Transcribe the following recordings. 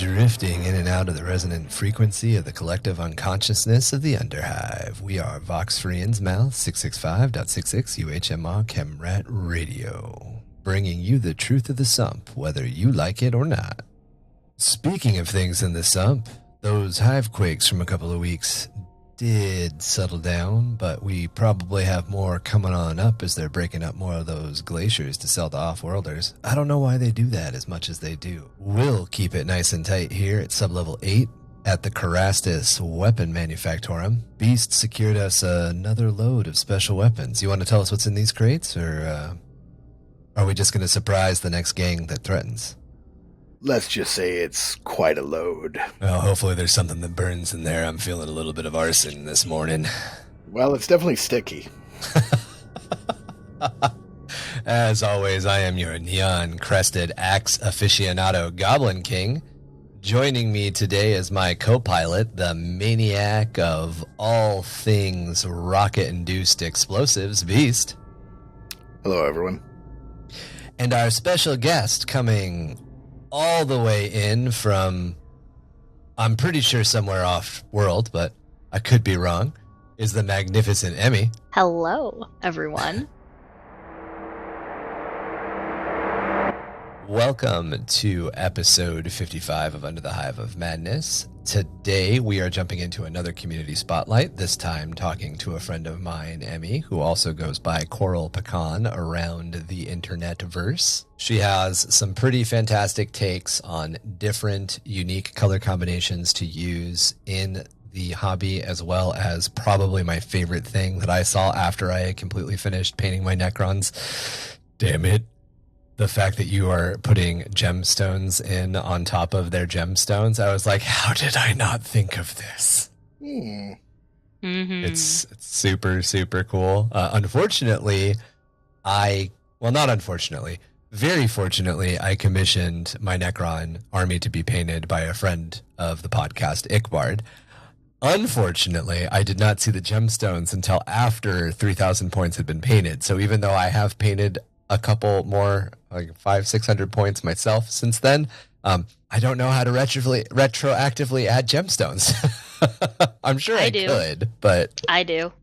drifting in and out of the resonant frequency of the collective unconsciousness of the Underhive. We are Vox Friends Mouth 665.66 UHMR Chemrat Radio, bringing you the truth of the sump, whether you like it or not. Speaking of things in the sump, those hive quakes from a couple of weeks did settle down, but we probably have more coming on up as they're breaking up more of those glaciers to sell to off-worlders. I don't know why they do that as much as they do. We'll keep it nice and tight here at sub-level 8 at the Carastus Weapon Manufactorum. Beast secured us another load of special weapons. You want to tell us what's in these crates, or are we just going to surprise the next gang that threatens? Let's just say it's quite a load. Well, hopefully there's something that burns in there. I'm feeling a little bit of arson this morning. Well, it's definitely sticky. As always, I am your neon-crested axe aficionado Goblin King. Joining me today is my co-pilot, the maniac of all things rocket-induced explosives, Beast. Hello, everyone. And our special guest coming all the way in from, I'm pretty sure somewhere off-world, but I could be wrong, is the magnificent Emmy. Hello, everyone. Welcome to episode 55 of Under the Hive of Madness. Today we are jumping into another community spotlight, this time talking to a friend of mine, Emmy, who also goes by Coral Pecan around the internet-verse. She has some pretty fantastic takes on different unique color combinations to use in the hobby, as well as probably my favorite thing that I saw after I had completely finished painting my Necrons. Damn it. The fact that you are putting gemstones in on top of their gemstones, I was like, how did I not think of this? Mm-hmm. It's super, super cool. Unfortunately, very fortunately, I commissioned my Necron army to be painted by a friend of the podcast, Ickbard. Unfortunately, I did not see the gemstones until after 3,000 points had been painted. So even though I have painted a couple more, like 500-600 points myself since then, I don't know how to retroactively add gemstones. I'm sure I could, but I do.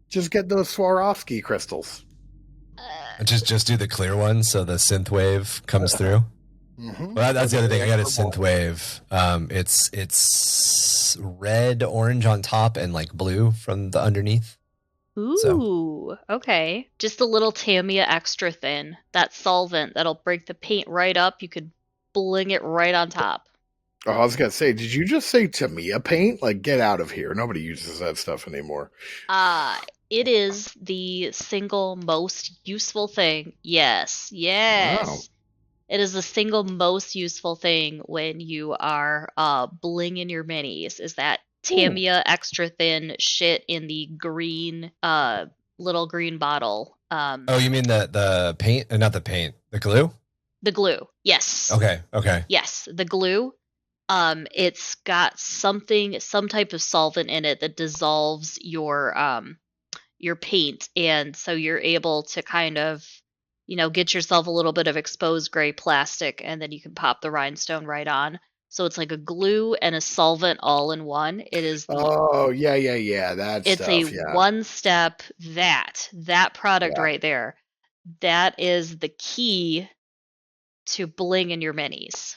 Just get those Swarovski crystals. Just do the clear one so the synth wave comes through. Mm-hmm. Well, that's the other thing. I got a synth wave. It's red, orange on top, and like blue from the underneath. Ooh, okay. Just a little Tamiya extra thin. That solvent that'll break the paint right up. You could bling it right on top. Oh, I was going to say, did you just say Tamiya paint? Like, get out of here. Nobody uses that stuff anymore. It is the single most useful thing. Yes. Wow. It is the single most useful thing when you are blinging your minis, is that Tamiya extra thin shit in the green, little green bottle. Oh, you mean the paint? Not the paint. The glue? The glue. Yes. Okay. Yes, the glue. It's got some type of solvent in it that dissolves your paint, and so you're able to kind of, get yourself a little bit of exposed gray plastic, and then you can pop the rhinestone right on. So it's like a glue and a solvent all in one. It is. One-step. That product right there. That is the key to bling in your minis.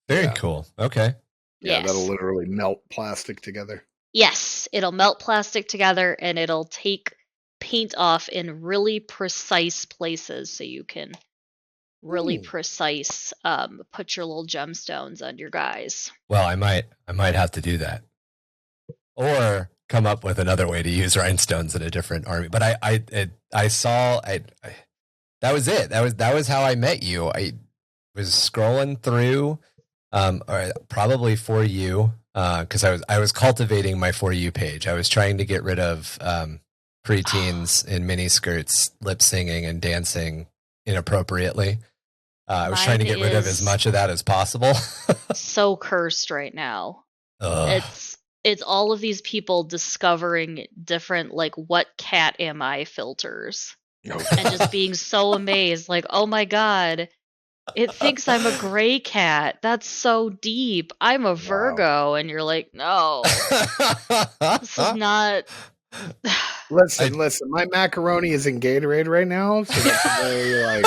Very cool. Okay. Yeah, Yes. That'll literally melt plastic together. Yes, it'll melt plastic together, and it'll take paint off in really precise places, so you can really precise put your little gemstones on your guys. Well, I might have to do that, or come up with another way to use rhinestones in a different army. But I saw that was it. That was how I met you. I was scrolling through, or probably for you, because I was cultivating my For You page. I was trying to get rid of preteens in mini skirts lip singing and dancing inappropriately. I was trying to get rid of as much of that as possible. So cursed right now. It's all of these people discovering different, like, what cat am I filters. And just being so amazed, like, oh my god, It thinks I'm a gray cat. That's so deep. I'm a Virgo. And you're like, no, this is not. Listen. My macaroni is in Gatorade right now, so that's very like.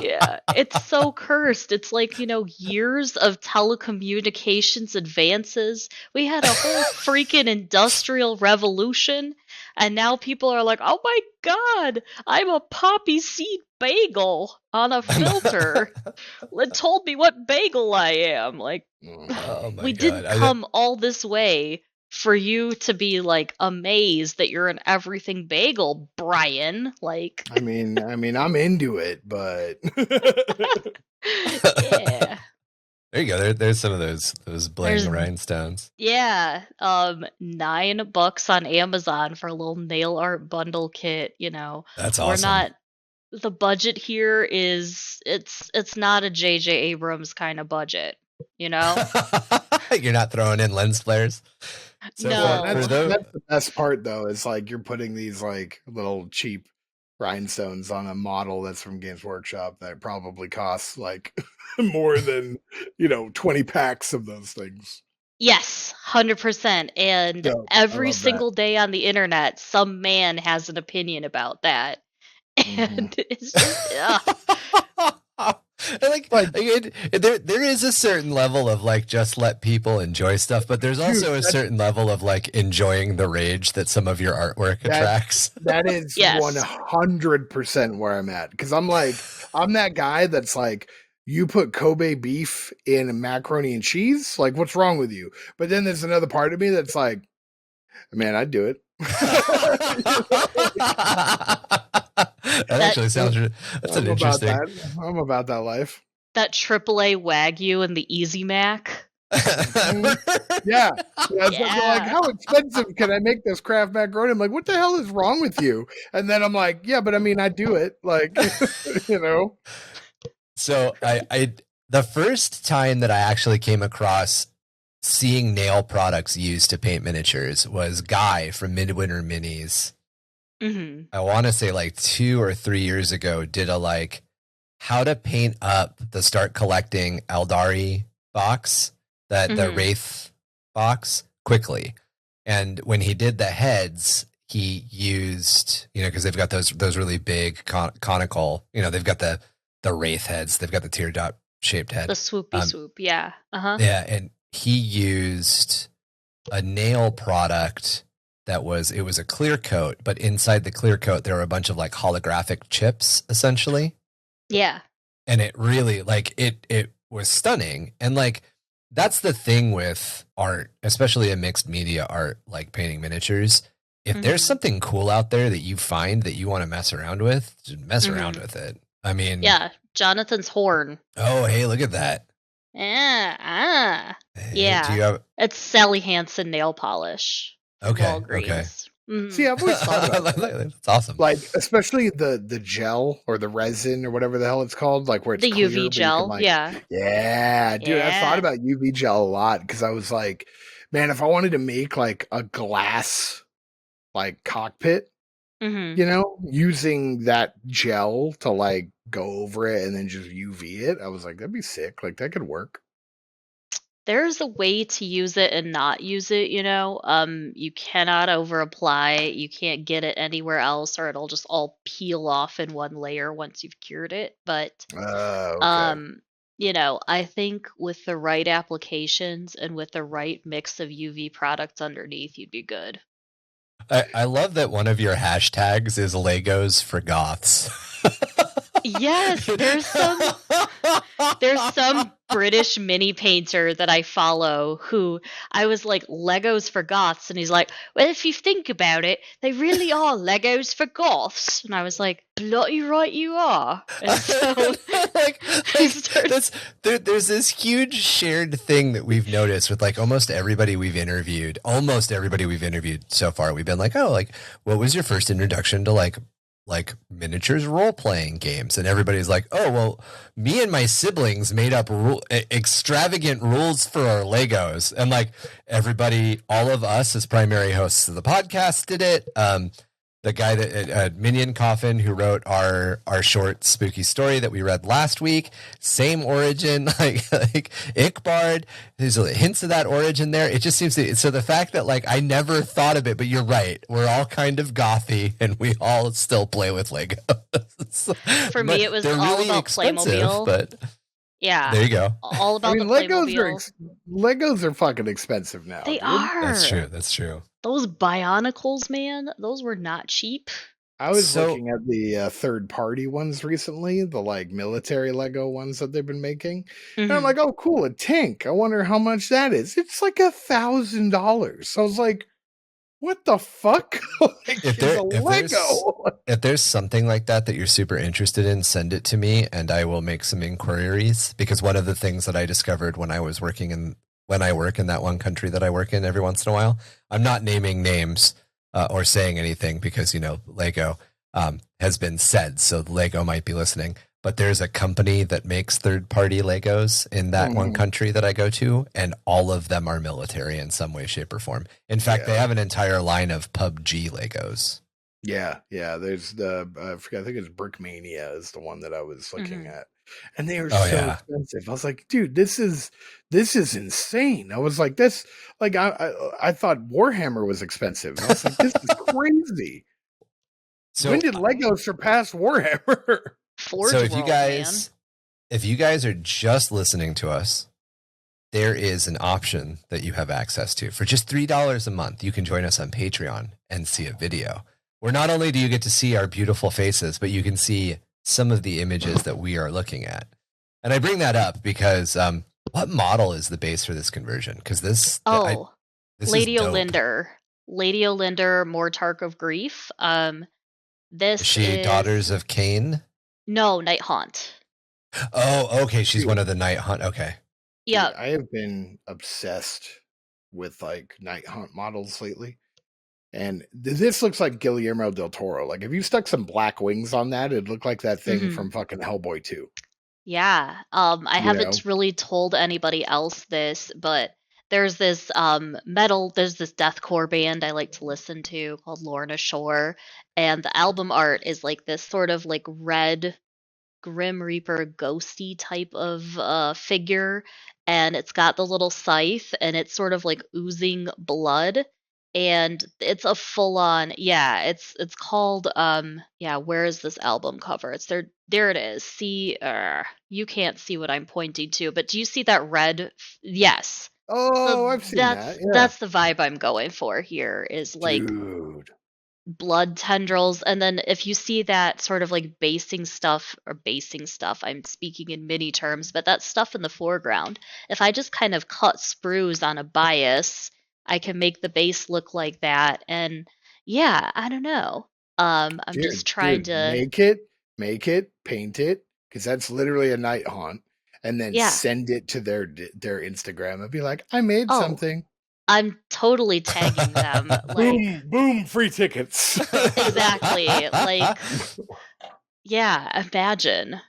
Yeah, it's so cursed. It's like, years of telecommunications advances. We had a whole freaking industrial revolution, and now people are like, oh my god, I'm a poppy seed bagel on a filter. It told me what bagel I am. Like, Oh my we God. didn't come all this way for you to be like amazed that you're an everything bagel, Brian. Like, I mean, I'm into it, but yeah. There you go. There's some of those bling rhinestones. Yeah, $9 on Amazon for a little nail art bundle kit. That's We're awesome. not. The budget here is it's not a J.J. Abrams kind of budget. You're not throwing in lens flares. No. that's the best part though. Is like you're putting these like little cheap rhinestones on a model that's from Games Workshop that probably costs like more than 20 packs of those things. Yes, 100%. And So, every single day on the internet, some man has an opinion about that. And it's just there is a certain level of like just let people enjoy stuff, but there's also a certain level of like enjoying the rage that some of your artwork attracts. That is 100% where I'm at, because I'm that guy that's like, you put Kobe beef in macaroni and cheese, like what's wrong with you? But then there's another part of me that's like, man, I'd do it. That actually sounds. That's an interesting. I'm about that life. That AAA Wagyu and the Easy Mac. Yeah. Like, how expensive can I make this Kraft macaroni? I'm like, what the hell is wrong with you? And then I'm like, yeah, but I mean, I do it. Like, So the first time that I actually came across seeing nail products used to paint miniatures was Guy from Midwinter Minis. Mm-hmm. I want to say like 2 or 3 years ago, did a like how to paint up the Start Collecting Eldari box, the Wraith box quickly. And when he did the heads, he used, because they've got those really big conical, they've got the Wraith heads, they've got the teardrop shaped head. The swoopy swoop, yeah. Uh-huh. Yeah, and he used a nail product it was a clear coat, but inside the clear coat there were a bunch of like holographic chips essentially. Yeah. And it really like it was stunning. And like that's the thing with art, especially a mixed media art like painting miniatures. If there's something cool out there that you find that you want to mess around with, just mess around with it. I mean, yeah, Jonathan's horn. Oh, hey, look at that. Yeah. Do you have... It's Sally Hansen nail polish. Okay. Walgreens. Mm-hmm. See, I've always thought about that. That's awesome. Like, especially the gel or the resin or whatever the hell it's called, like where it's the clear, UV gel. Yeah, dude, I thought about UV gel a lot because I was like, man, if I wanted to make like a glass like cockpit, using that gel to like go over it and then just UV it, I was like, that'd be sick. Like that could work. There's a way to use it and not use it, you cannot over apply. You can't get it anywhere else or it'll just all peel off in one layer once you've cured it. But I think with the right applications and with the right mix of UV products underneath, you'd be good. I love that one of your hashtags is Legos for Goths. Yes, there's some British mini painter that I follow who I was like, Legos for Goths, and he's like, well, if you think about it, they really are Legos for Goths. And I was like, bloody right you are. And so there's this huge shared thing that we've noticed with like almost everybody we've interviewed so far. We've been like, oh, like what was your first introduction to like miniatures role-playing games? And everybody's like, oh, well, me and my siblings made up extravagant rules for our Legos. And like everybody, all of us as primary hosts of the podcast did it. The guy that Minion Coffin, who wrote our short spooky story that we read last week, same origin, like Ickbard. There's hints of that origin there. It just seems to. So the fact that like I never thought of it, but you're right. We're all kind of gothy, and we all still play with Legos. For me, it was they're all really about expensive, Playmobil. But Yeah, there you go. all I about mean, the Legos Playmobil. Legos are fucking expensive now. They dude. are. That's true. That's true. Those Bionicles, man, those were not cheap. I was So- looking at the third-party ones recently, the like military Lego ones that they've been making, and I'm Mhm. like, oh, cool, a tank. I wonder how much that is. It's like $1,000. So I was like, what the fuck? Like, If there- it's a if there's- Lego. If there's something like that you're super interested in, send it to me and I will make some inquiries, because one of the things that I discovered when I was when I work in that one country that I work in every once in a while, I'm not naming names or saying anything because, Lego has been said, so Lego might be listening, but there's a company that makes third-party Legos in that one country that I go to, and all of them are military in some way, shape, or form. In fact, they have an entire line of PUBG Legos. Yeah. There's the I think it's Brickmania is the one that I was looking at, and they are so expensive. I was like, dude, this is insane. I was like, this like I thought Warhammer was expensive. I was like, this is crazy. So When did Lego surpass Warhammer? Forge so if World, you guys are just listening to us, there is an option that you have access to. For just $3 a month, you can join us on Patreon and see a video where not only do you get to see our beautiful faces, but you can see some of the images that we are looking at. And I bring that up because what model is the base for this conversion? Because this Lady is dope. Olinder, Mortark of Grief. This Is she is Daughters of Cain? No, Night Haunt. Oh, okay. She's one of the Night Hunt. Okay. Yeah, Dude, I have been obsessed with like Night Hunt models lately. And this looks like Guillermo del Toro. Like if you stuck some black wings on that, it'd look like that thing from fucking Hellboy 2. yeah. I haven't really told anybody else this, but there's this there's this deathcore band I like to listen to called Lorna Shore, and the album art is like this sort of like red Grim Reaper ghosty type of figure, and it's got the little scythe and it's sort of like oozing blood, and it's a full on it's called where is this album cover? It's there it is. See, you can't see what I'm pointing to, but do you see that red? Yes. Oh, I've seen that. Yeah. That's the vibe I'm going for here, is like Dude. blood tendrils, and then if you see that sort of like basing stuff, I'm speaking in mini terms, but that stuff in the foreground, if I just kind of cut sprues on a bias, I can make the base look like that. And yeah, I don't know, I'm just trying to make it, paint it, because that's literally a Night Haunt, and then send it to their Instagram and be like, I made something. I'm totally tagging them. Like, boom, free tickets. Exactly. Like, yeah, imagine.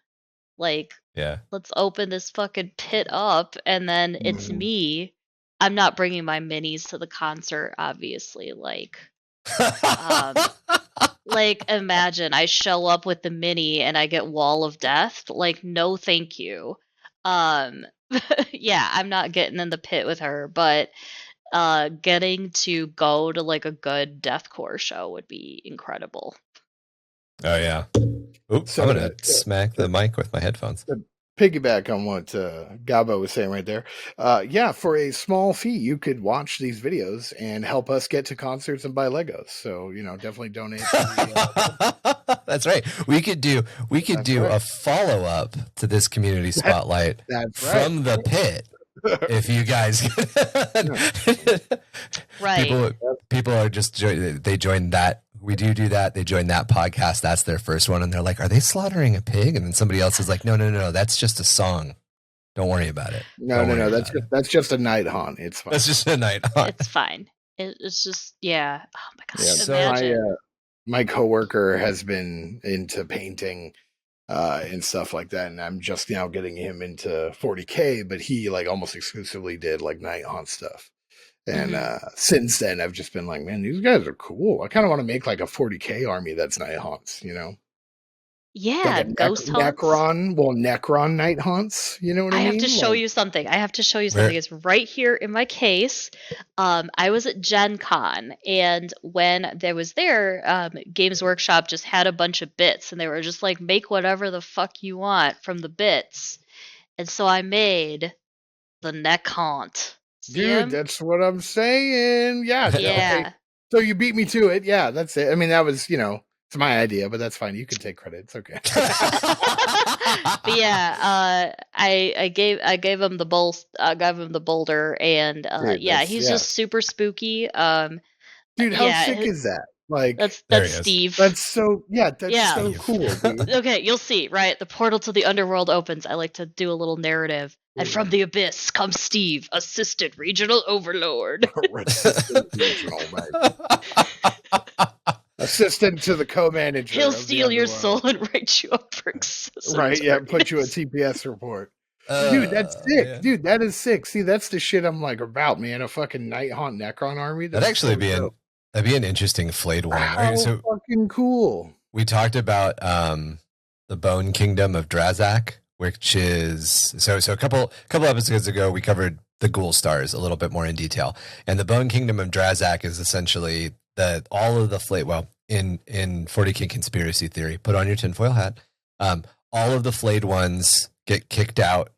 Like, let's open this fucking pit up, and then it's me. I'm not bringing my minis to the concert, obviously. Like, imagine I show up with the mini and I get Wall of Death. Like, no, thank you. Yeah, I'm not getting in the pit with her, but getting to go to like a good deathcore show would be incredible. Oh yeah. Oops, so, I'm gonna smack the mic with my headphones. Piggyback on what Gabo was saying right there. Yeah, for a small fee, you could watch these videos and help us get to concerts and buy Legos. So definitely donate. That's right. We could do a follow up to this community spotlight from the pit. If you guys, right? People are just they join that. We do that. They join that podcast. That's their first one, and they're like, "Are they slaughtering a pig?" And then somebody else is like, "No, that's just a song. Don't worry about it." No. That's just a Night Haunt. It's fine. That's just a Night Haunt. It's fine. It's just Oh my god. Yeah, so my coworker has been into painting and stuff like that, and I'm just now getting him into 40K, but he like almost exclusively did like Night Haunt stuff. And since then, I've just been like, man, these guys are cool. I kind of want to make like a 40k army that's Night Haunts, you know? Yeah, Like a ghost haunts. Necron Night Haunts, you know what I mean? have to show Like, you something. I have to show you Where- something. It's right here in my case. I was at Gen Con, and when there was there, Games Workshop just had a bunch of bits, and they were just like, make whatever the fuck you want from the bits. And so I made the Neck Haunt. See dude, him? that's what I'm saying. Yeah. Okay. Yeah. So you beat me to it. Yeah, that's it. I mean, that was, you know, it's my idea, but that's fine. You can take credit. It's okay. But yeah, I gave him the boulder, and Dude, yeah, he's just super spooky. Dude, how yeah, sick is that? Like, that's There he is. Steve. that's so, that's Yeah. so cool, dude. Okay, you'll see, right? The portal to the underworld opens. I like to do a little narrative. And from the abyss comes Steve, assistant regional overlord. Assistant regional, right. Assistant to the co-manager. He'll of the steal your underworld. soul and write you up for excessive Right, yeah, target. put you a TPS report. Dude, that's sick. Yeah. Dude, that is sick. See, that's the shit I'm like about, man. A fucking Night Haunt Necron army. That'd That's actually so be dope. that'd be an interesting flayed one. How Right? So fucking cool. we talked about the Bone Kingdom of Drazak, which is so a couple episodes ago we covered the Ghoul Stars a little bit more in detail. And the Bone Kingdom of Drazak is essentially all of the flayed, well, in 40k conspiracy theory, put on your tinfoil hat. All of the flayed ones get kicked out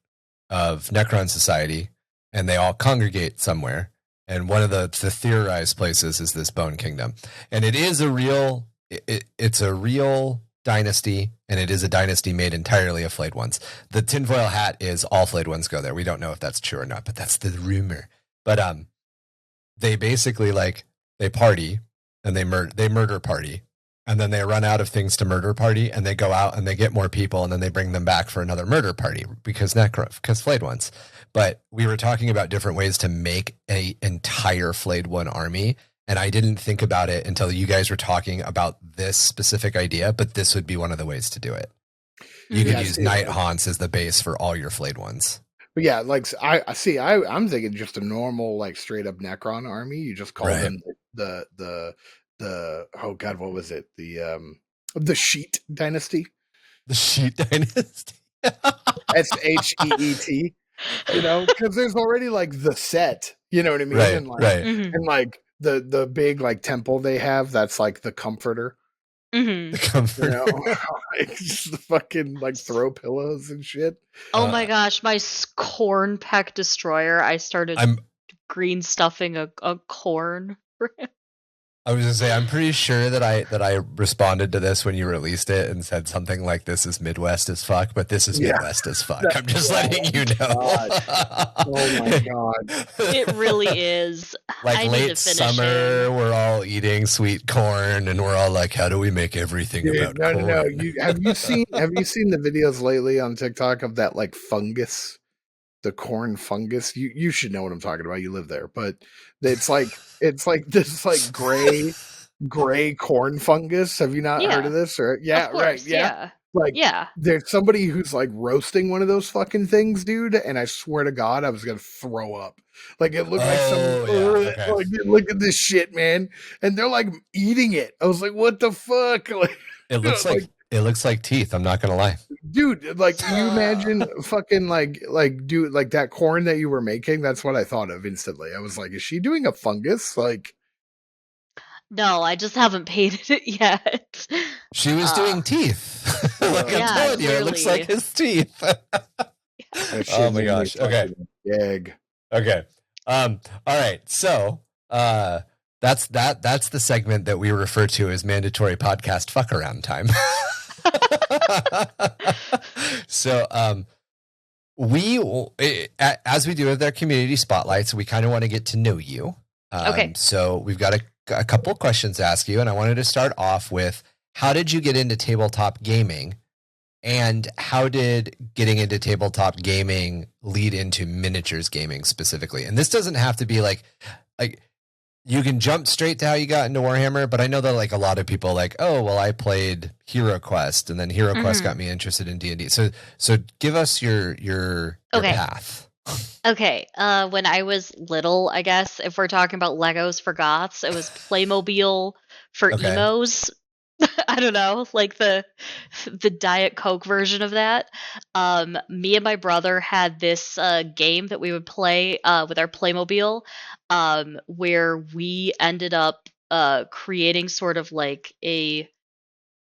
of Necron society and they all congregate somewhere. And one of the theorized places is this Bone Kingdom. And it is a real, it's a real dynasty, and it is a dynasty made entirely of flayed ones. The tinfoil hat is all flayed ones go there. We don't know if that's true or not, but that's the rumor. But they basically they party and they murder party, and then they run out of things to murder party, and they go out and they get more people, and then they bring them back for another murder party because flayed ones. But we were talking about different ways to make an entire flayed one army. And I didn't think about it until you guys were talking about this specific idea, but this would be one of the ways to do it. You could use Night Haunts as the base for all your flayed ones. But yeah, like I'm thinking just a normal, like straight up Necron army. You just call them the oh god, what was it? The Sheet Dynasty. The Sheet Dynasty. SHEET. You know, because there's already like the set. You know what I mean? Right. And like, Right. and like the big like temple they have, that's like the Comforter. Mm-hmm. The Comforter. You know, like just the fucking like throw pillows and shit. Oh my gosh, my corn peck destroyer. I started green stuffing a corn. I was gonna say, I'm pretty sure that I responded to this when you released it and said something like, "This is Midwest as fuck," but this is Midwest as fuck. I'm just letting you know. Oh my god! It really is. Like I need late to finish summer, it. we're all eating sweet corn, and we're all like, "How do we make everything Dude, about no, corn?" no. Have you seen the videos lately on TikTok of that like fungus? The corn fungus. You should know what I'm talking about. You live there, but it's like this like gray corn fungus. Have you not heard of this? Or Of course, yeah. Like Yeah. there's somebody who's like roasting one of those fucking things, dude. And I swear to God, I was gonna throw up. Like it looked like some okay. like dude, look at this shit, man. And they're like eating it. I was like, what the fuck? Like It looks like it looks like teeth. I'm not gonna lie, dude. Like, can you imagine fucking like dude, like that corn that you were making? That's what I thought of instantly. I was like, is she doing a fungus? Like, No, I just haven't painted it yet. she was doing teeth. Like Yeah, I'm telling you, it looks clearly. like his teeth. that shit Oh my made me gosh. Okay. fucking gag. Okay. All right. So that's the segment that we refer to as mandatory podcast fuck around time. So as we do with our community spotlights, we kind of want to get to know you. Okay. So we've got a couple of questions to ask you, and I wanted to start off with, how did you get into tabletop gaming? And how did getting into tabletop gaming lead into miniatures gaming specifically? And this doesn't have to be like you can jump straight to how you got into Warhammer, but I know that like a lot of people like, oh, well, I played Hero Quest, and then Hero Quest got me interested in D&D. So give us your Okay. path. Okay, when I was little, I guess, if we're talking about Legos for goths, it was Playmobil for Okay. emos. I don't know, like the Diet Coke version of that. Me and my brother had this game that we would play with our Playmobil, where we ended up creating sort of like a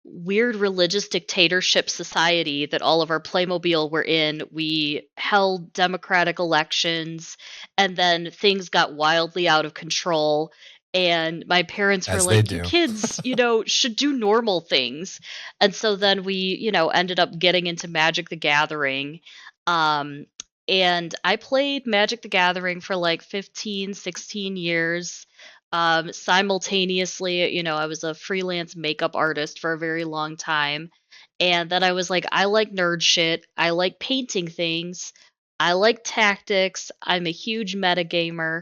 weird religious dictatorship society that all of our Playmobil were in. We held democratic elections, and then things got wildly out of control. And my parents were As they like, "You do. kids, should do normal things." And so then we, ended up getting into Magic the Gathering. Um, and I played Magic the Gathering for like 15, 16 years. Simultaneously, I was a freelance makeup artist for a very long time. And then I was like, I like nerd shit. I like painting things. I like tactics. I'm a huge metagamer.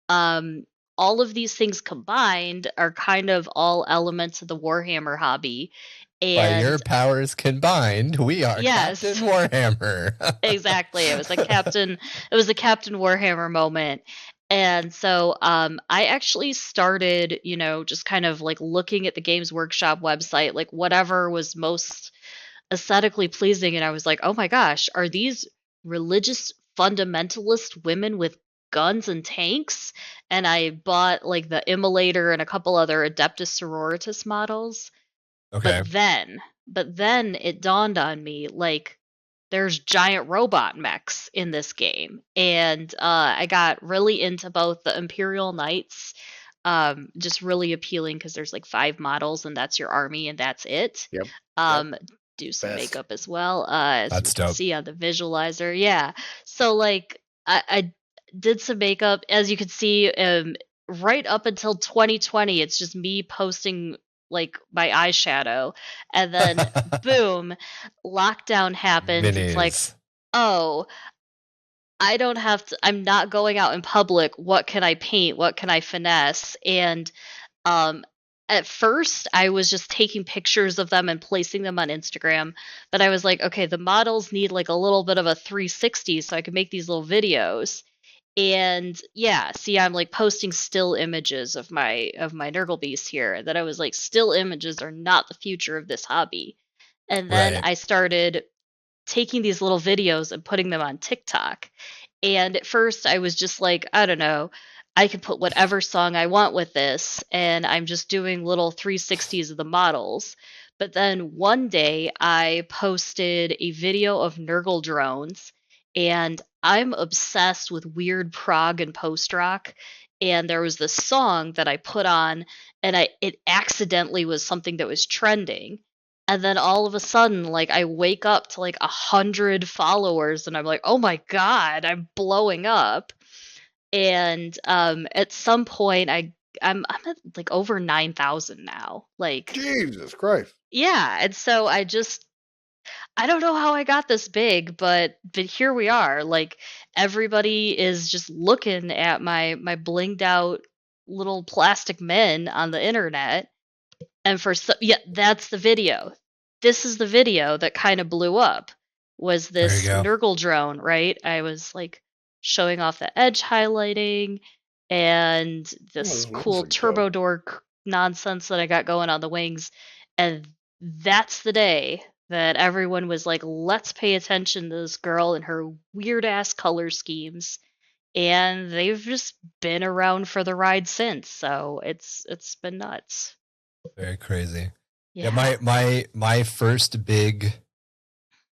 Um, all of these things combined are kind of all elements of the Warhammer hobby. By And your powers combined, we are Captain yes, Warhammer. exactly. It was a Captain Warhammer moment. And so I actually started, just kind of like looking at the Games Workshop website, like whatever was most aesthetically pleasing, and I was like, "Oh my gosh, are these religious fundamentalist women with guns and tanks?" And I bought like the Immolator and a couple other Adeptus Sororitas models. But Okay. then but then it dawned on me, like, there's giant robot mechs in this game, and, I got really into both the Imperial Knights, just really appealing because there's, like, 5 models, and that's your army, and that's it. Yep. Yep. Um, do some Best. makeup as well, as we That's can dope. see on the visualizer, yeah. So, like, I did some makeup, as you can see, right up until 2020, it's just me posting, like, my eyeshadow, and then boom, lockdown happens. It's like, Minis. "Oh, I'm not going out in public. What can I paint? What can I finesse?" And, um, at first, I was just taking pictures of them and placing them on Instagram, but I was like, "Okay, the models need, like, a little bit of a 360 so I can make these little videos." And yeah, see, I'm like posting still images of my Nurgle Beast here, that I was like, still images are not the future of this hobby. And then Right. I started taking these little videos and putting them on TikTok. And at first I was just like, I don't know, I can put whatever song I want with this, and I'm just doing little 360s of the models. But then one day I posted a video of Nurgle drones, and I'm obsessed with weird prog and post rock. And there was this song that I put on, and it accidentally was something that was trending. And then all of a sudden, like, I wake up to like 100 followers, and I'm like, oh my god, I'm blowing up. And at some point, I'm at like over 9,000 now. Like, Jesus Christ. yeah. And so I don't know how I got this big, but here we are. Like, everybody is just looking at my blinged out little plastic men on the internet. And yeah, that's the video. This is the video that kind of blew up. Was There you this go. Nurgle drone, right? I was like showing off the edge highlighting and this This cool looks dope. turbo dork nonsense that I got going on the wings. And that's the day that everyone was like, let's pay attention to this girl and her weird ass color schemes. And they've just been around for the ride since. So it's been nuts. Very crazy. Yeah, Yeah. my first big,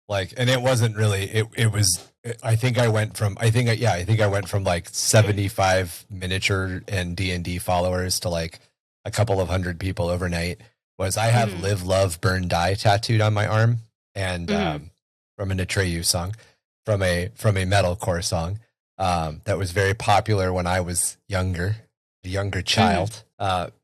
like, and it wasn't really, it was, I think I went from like 75 miniature and D&D followers to like a couple of hundred people overnight. Was I have Mhm. Live, Love, Burn, Die tattooed on my arm, and Mhm. from an Atreyu song, from a metalcore song, that was very popular when I was younger, a younger child.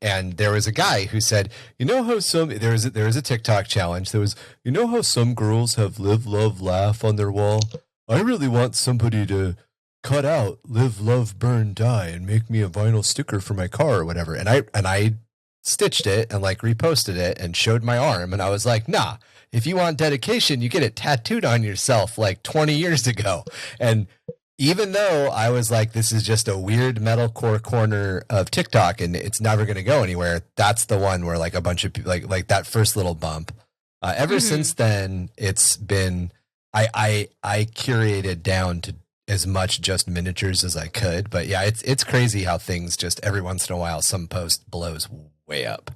And there was a guy who said, you know how there was a TikTok challenge. There was, you know how some girls have live, love, laugh on their wall? I really want somebody to cut out live, love, burn, die and make me a vinyl sticker for my car or whatever. And I stitched it and like reposted it and showed my arm. And I was like, nah, if you want dedication, you get it tattooed on yourself like 20 years ago. And even though I was like, this is just a weird metalcore corner of TikTok and it's never going to go anywhere. That's the one where like a bunch of people, like that first little bump. Ever since then, it's been, I curated down to as much just miniatures as I could. But yeah, it's crazy how things just every once in a while, some post blows way up.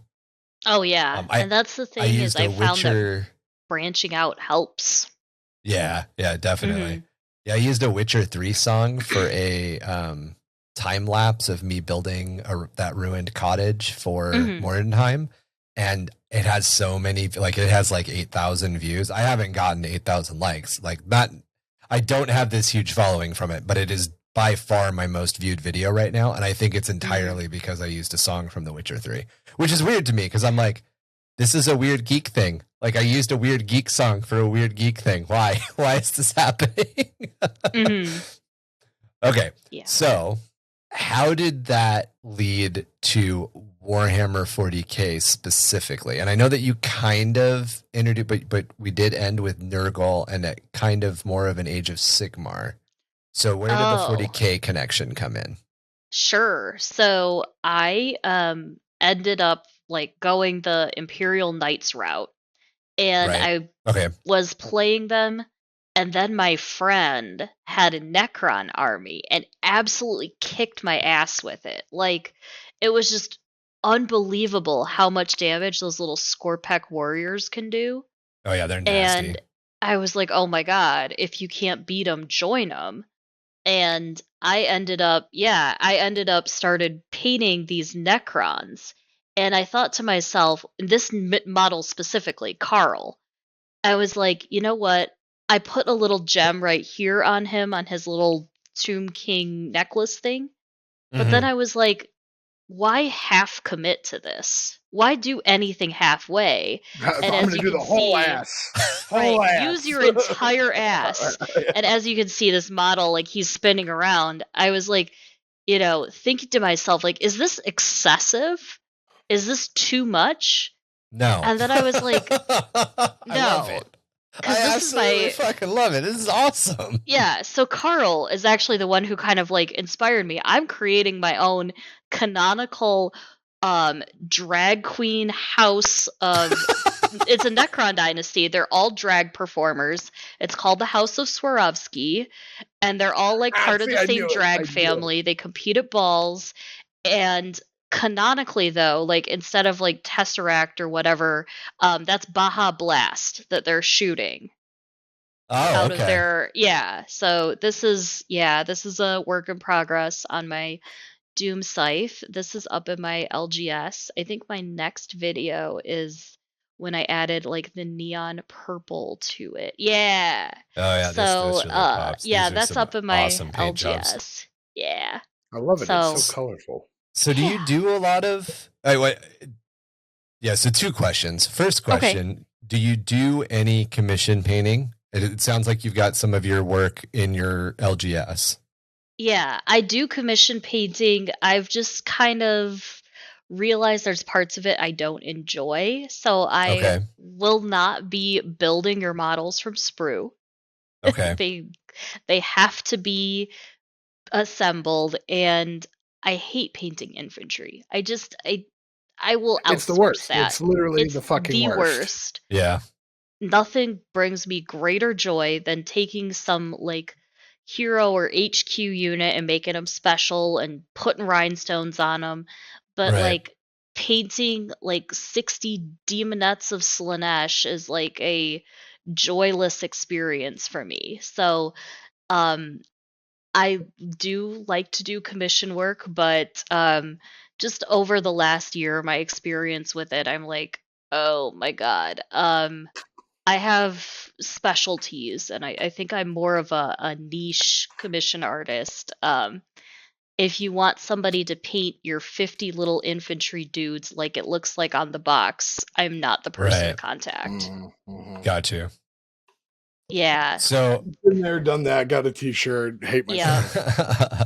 Oh yeah, and that's the thing is I found that branching out helps. Yeah, definitely. Yeah, I used a Witcher 3 song for a time lapse of me building that ruined cottage for Mordenheim, and it has so many, like it has like 8,000 views. I haven't gotten 8,000 likes. Like that, I don't have this huge following from it, but it is by far my most viewed video right now, and I think it's entirely because I used a song from The Witcher 3, which is weird to me because I'm like, this is a weird geek thing. Like I used a weird geek song for a weird geek thing. Why? Why is this happening? Okay. Yeah. So how did that lead to Warhammer 40K specifically? And I know that you kind of introduced, but we did end with Nurgle and a kind of more of an Age of Sigmar. So where did the 40K connection come in? Sure. So I ended up like going the Imperial Knights route, and I was playing them, and then my friend had a Necron army and absolutely kicked my ass with it. Like, it was just unbelievable how much damage those little Skorpek warriors can do. Oh yeah, they're nasty. And I was like, oh my god, if you can't beat them, join them. And I ended up started painting these Necrons. And I thought to myself, this model specifically, Carl, I was like, you know what? I put a little gem right here on him on his little Tomb King necklace thing. But then I was like, why half commit to this? Why do anything halfway? And I'm going to do the whole ass. Use your entire ass. And as you can see, this model, like, he's spinning around. I was like, thinking to myself, like, is this excessive? Is this too much? No. And then I was like, no. I love it. I absolutely fucking love it. This is awesome. Yeah, so Carl is actually the one who kind of like inspired me. I'm creating my own canonical drag queen house of it's a Necron dynasty. They're all drag performers. It's called the House of Swarovski, and they're all like part of the same drag family. They compete at balls, and canonically though, like instead of like Tesseract or whatever, that's Baja Blast that they're shooting. Out of their so this is a work in progress on my Doom Scythe. This is up in my LGS. I think my next video is when I added like the neon purple to it. Yeah. Oh yeah. So this really pops. that's up in my awesome LGS. Jobs. Yeah. I love it. It's so colorful. So do you do a lot of so two questions. First question, do you do any commission painting? It sounds like you've got some of your work in your LGS. Yeah, I do commission painting. I've just kind of realized there's parts of it I don't enjoy. So I will not be building your models from sprue. Okay. They have to be assembled, and I hate painting infantry. I will outsource It's the worst. that. It's literally the fucking worst. Yeah. Nothing brings me greater joy than taking some like hero or HQ unit and making them special and putting rhinestones on them. But like painting like 60 demonettes of Slaanesh is like a joyless experience for me. So I do like to do commission work, but just over the last year, my experience with it, I'm like, oh my god. I have specialties, and I think I'm more of a niche commission artist. If you want somebody to paint your 50 little infantry dudes like it looks like on the box, I'm not the person to contact. Got you. Yeah. So been there, done that. Got a T-shirt. Hate myself. Yeah.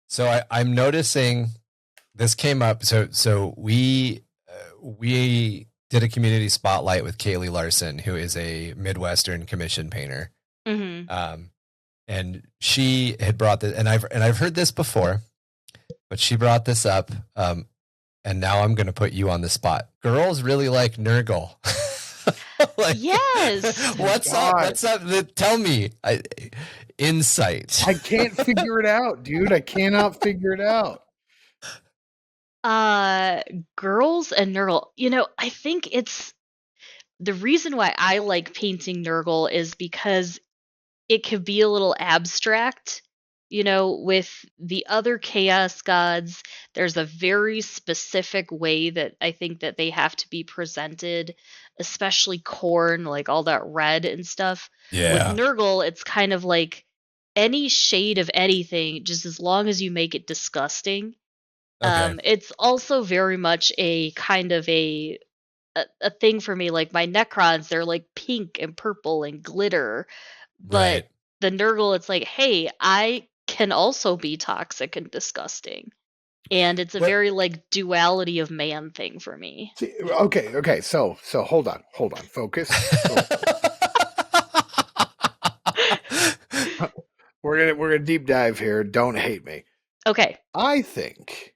So I'm noticing this came up. So we did a community spotlight with Kaylee Larson, who is a Midwestern commission painter. and she had brought this, and I've heard this before, but she brought this up, and now I'm going to put you on the spot. Girls really like Nurgle. Like, yes. What's up? What's up? Tell me. Insight. I can't figure it out, dude. I cannot figure it out. Girls and Nurgle. You know, I think it's the reason why I like painting Nurgle is because it could be a little abstract. You know, with the other chaos gods, there's a very specific way that I think that they have to be presented, especially Khorne, like all that red and stuff. Yeah. With Nurgle, it's kind of like any shade of anything, just as long as you make it disgusting. Okay. It's also very much a kind of a thing for me. Like my Necrons, they're like pink and purple and glitter, but Right. the Nurgle, it's like, hey, I can also be toxic and disgusting, and it's a very like duality of man thing for me. See, okay. So hold on, focus. We're gonna deep dive here. Don't hate me. Okay. I think,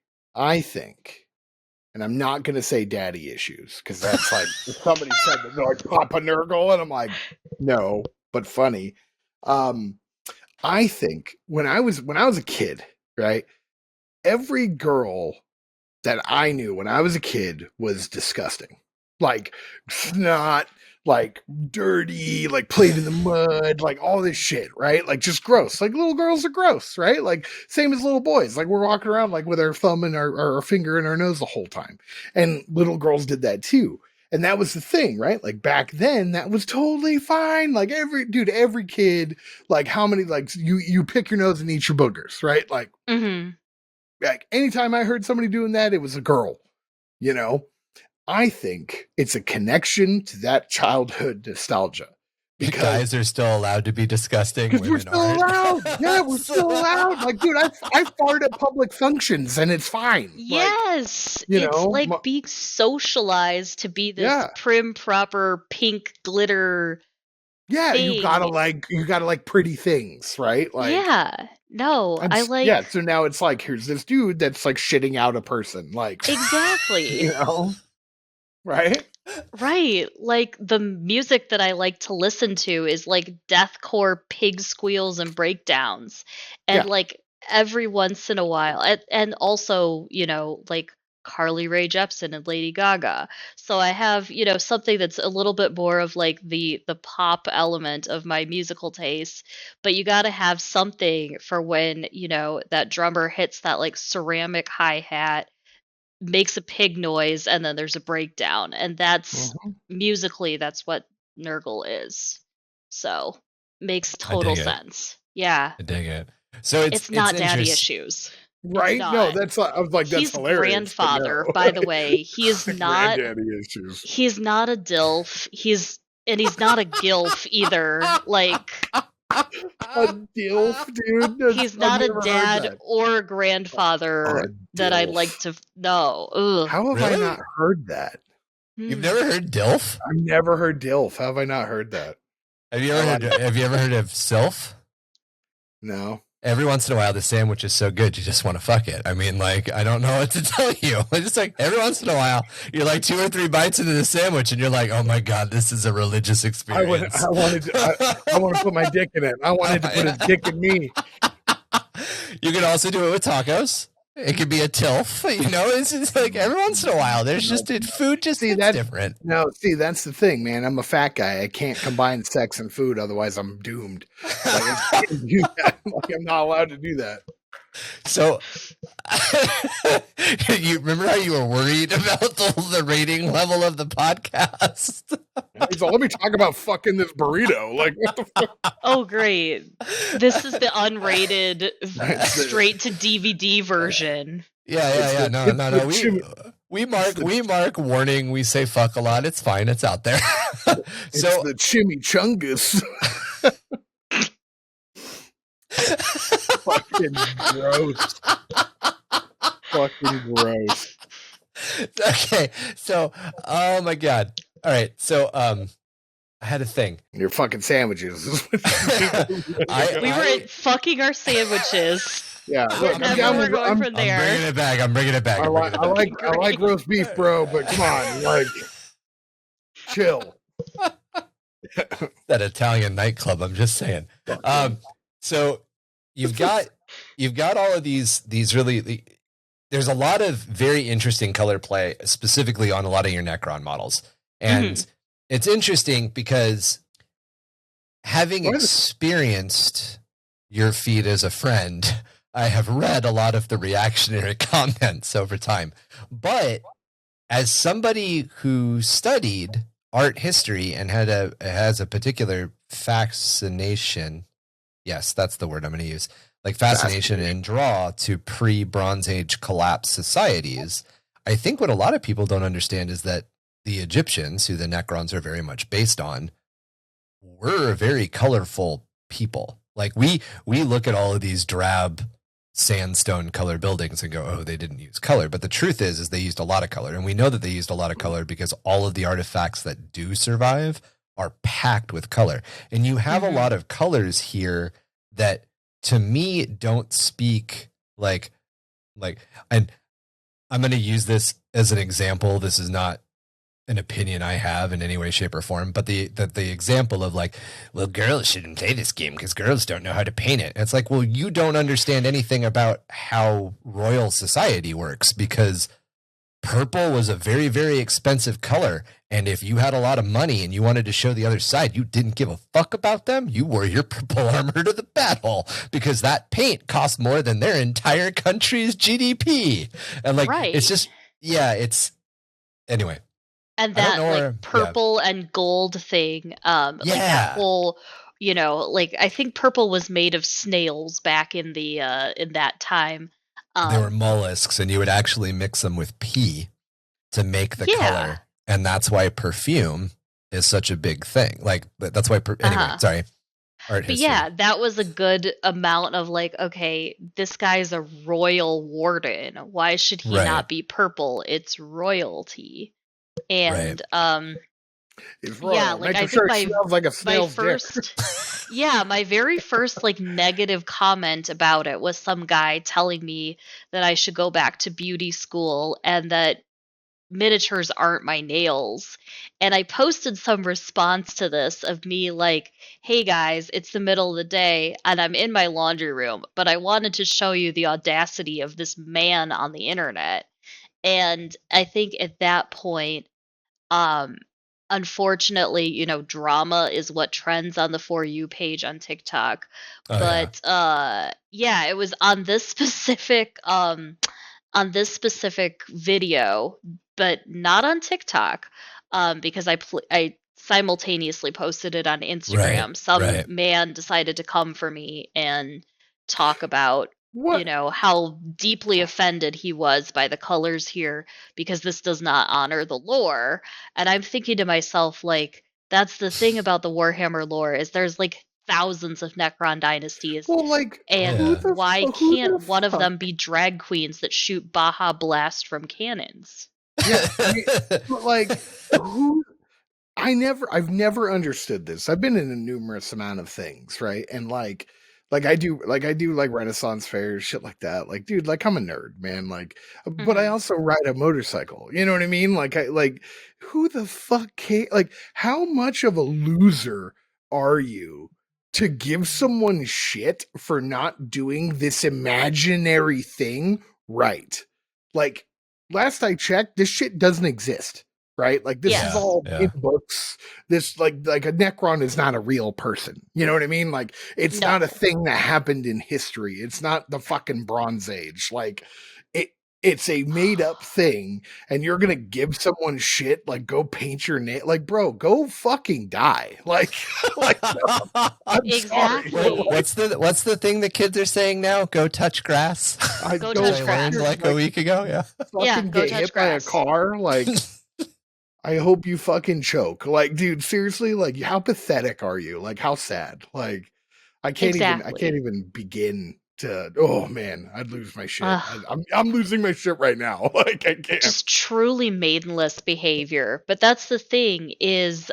and I'm not gonna say daddy issues because that's like somebody said that like Papa Nurgle, and I'm like, no, but funny. I think when I was a kid, right, every girl that I knew when I was a kid was disgusting. Like snot, like dirty, like played in the mud, like all this shit, right? Like just gross. Like little girls are gross, right? Like same as little boys. Like we're walking around like with our thumb and our finger in our nose the whole time. And little girls did that too. And that was the thing, right? Like back then, that was totally fine. Like every kid, like how many, like you pick your nose and eat your boogers, right? Like, like anytime I heard somebody doing that, it was a girl, you know? I think it's a connection to that childhood nostalgia. Because guys are still allowed to be disgusting. Because we're still allowed. Yeah, we're still allowed. Like, dude, I fart at public functions and it's fine. Yes. Like, it's like being socialized to be this prim, proper, pink glitter. Yeah, thing. you gotta like pretty things, right? Like, yeah. No, I like. Yeah, so now it's like, here's this dude that's like shitting out a person. Like, exactly. You know? Right? Right. Like the music that I like to listen to is like deathcore pig squeals and breakdowns. And like every once in a while, and also, you know, like Carly Rae Jepsen and Lady Gaga. So I have, you know, something that's a little bit more of like the pop element of my musical taste, but you got to have something for when, you know, that drummer hits that like ceramic hi-hat, makes a pig noise, and then there's a breakdown, and that's musically that's what Nurgle is. So makes total sense. Yeah, I dig it. So it's not daddy issues, right? No, that's I was like, that's he's hilarious. Grandfather, by the way. He is not daddy issues. He's not a dilf. He's not a gilf either. Like a dilf, dude. He's not a dad or a grandfather that I'd like to know. Ugh. How have I not heard that? You've never heard dilf? I've never heard dilf. How have I not heard that? Have you ever heard of sylph? No. Every once in a while, the sandwich is so good, you just want to fuck it. I mean, like, I don't know what to tell you. It's just like every once in a while, you're like 2 or 3 bites into the sandwich, and you're like, "Oh my god, this is a religious experience." I want to put my dick in it. I wanted to put his dick in me. You can also do it with tacos. It could be a tilf, you know. It's just like every once in a while, there's just food just different. No, see, that's the thing, man. I'm a fat guy. I can't combine sex and food, otherwise I'm doomed. Like, I'm not allowed to do that. So, you remember how you were worried about the rating level of the podcast? So let me talk about fucking this burrito. Like, what the fuck? Oh, great! This is the unrated, straight to DVD version. Yeah. No. We mark warning. We say fuck a lot. It's fine. It's out there. It's the chimichangas. Fucking gross. Fucking gross. Okay, so oh my god. All right, so I had a thing. Your fucking sandwiches. We were fucking our sandwiches. Yeah, look, Wherever we're going from there. I'm bringing it back. I like roast beef, bro, but come on, like, chill. That Italian nightclub. I'm just saying. So you've got all of these really. There's a lot of very interesting color play, specifically on a lot of your Necron models, and it's interesting because having experienced your feat as a friend, I have read a lot of the reactionary comments over time. But as somebody who studied art history and has a particular fascination, yes, that's the word I'm going to use, like fascination and draw to pre-Bronze Age collapsed societies, I think what a lot of people don't understand is that the Egyptians, who the Necrons are very much based on, were very colorful people. Like we look at all of these drab sandstone color buildings and go, oh, they didn't use color. But the truth is they used a lot of color. And we know that they used a lot of color because all of the artifacts that do survive are packed with color. And you have a lot of colors here that to me don't speak like, and I'm going to use this as an example. This is not an opinion I have in any way, shape, or form, but the example of like, well, girls shouldn't play this game because girls don't know how to paint it. It's like, well, you don't understand anything about how royal society works, because purple was a very, very expensive color. And if you had a lot of money and you wanted to show the other side, you didn't give a fuck about them. You wore your purple armor to the battle because that paint cost more than their entire country's GDP. And like, it's just, it's anyway. And that like purple and gold thing, like that whole, like I think purple was made of snails back in the in that time. They were mollusks, and you would actually mix them with pee to make the color, and that's why perfume is such a big thing. Like that's why. Anyway, sorry. Art history. But that was a good amount of like, okay, this guy's a royal warden. Why should he not be purple? It's royalty. And it's royal. Like I think smells like a snail's dick. My very first like negative comment about it was some guy telling me that I should go back to beauty school and that miniatures aren't my nails. And I posted some response to this of me like, hey guys, it's the middle of the day and I'm in my laundry room, but I wanted to show you the audacity of this man on the internet. And I think at that point, unfortunately, drama is what trends on the For You page on TikTok. It was on this specific video, but not on TikTok, because I simultaneously posted it on Instagram. Some man decided to come for me and talk about how deeply offended he was by the colors here because this does not honor the lore. And I'm thinking to myself, like, that's the thing about the Warhammer lore is there's like thousands of Necron dynasties. Well, like, and why can't one of them be drag queens that shoot Baja Blast from cannons? Yeah, but like, I've never understood this. I've been in a numerous amount of things, right? And like I do like Renaissance fairs, shit like that. Like, dude, like I'm a nerd, man. Like, but I also ride a motorcycle. You know what I mean? Like, who the fuck like, how much of a loser are you to give someone shit for not doing this imaginary thing right? Like, last I checked, this shit doesn't exist. Right? Like this is all in books. This like a Necron is not a real person. You know what I mean? Like it's not a thing that happened in history. It's not the fucking Bronze Age. Like it's a made up thing, and you're gonna give someone shit like go paint your nail. Like, bro, go fucking die. Like no, I'm exactly. Sorry. What's the thing the kids are saying now? Go touch grass. Go touch grass. Like a week ago. Fucking get hit by a car. Like. I hope you fucking choke. Like, dude, seriously, like how pathetic are you? Like how sad? Like I can't even begin to oh man, I'd lose my shit. I'm losing my shit right now. Like I can't. Just truly maidenless behavior. But that's the thing is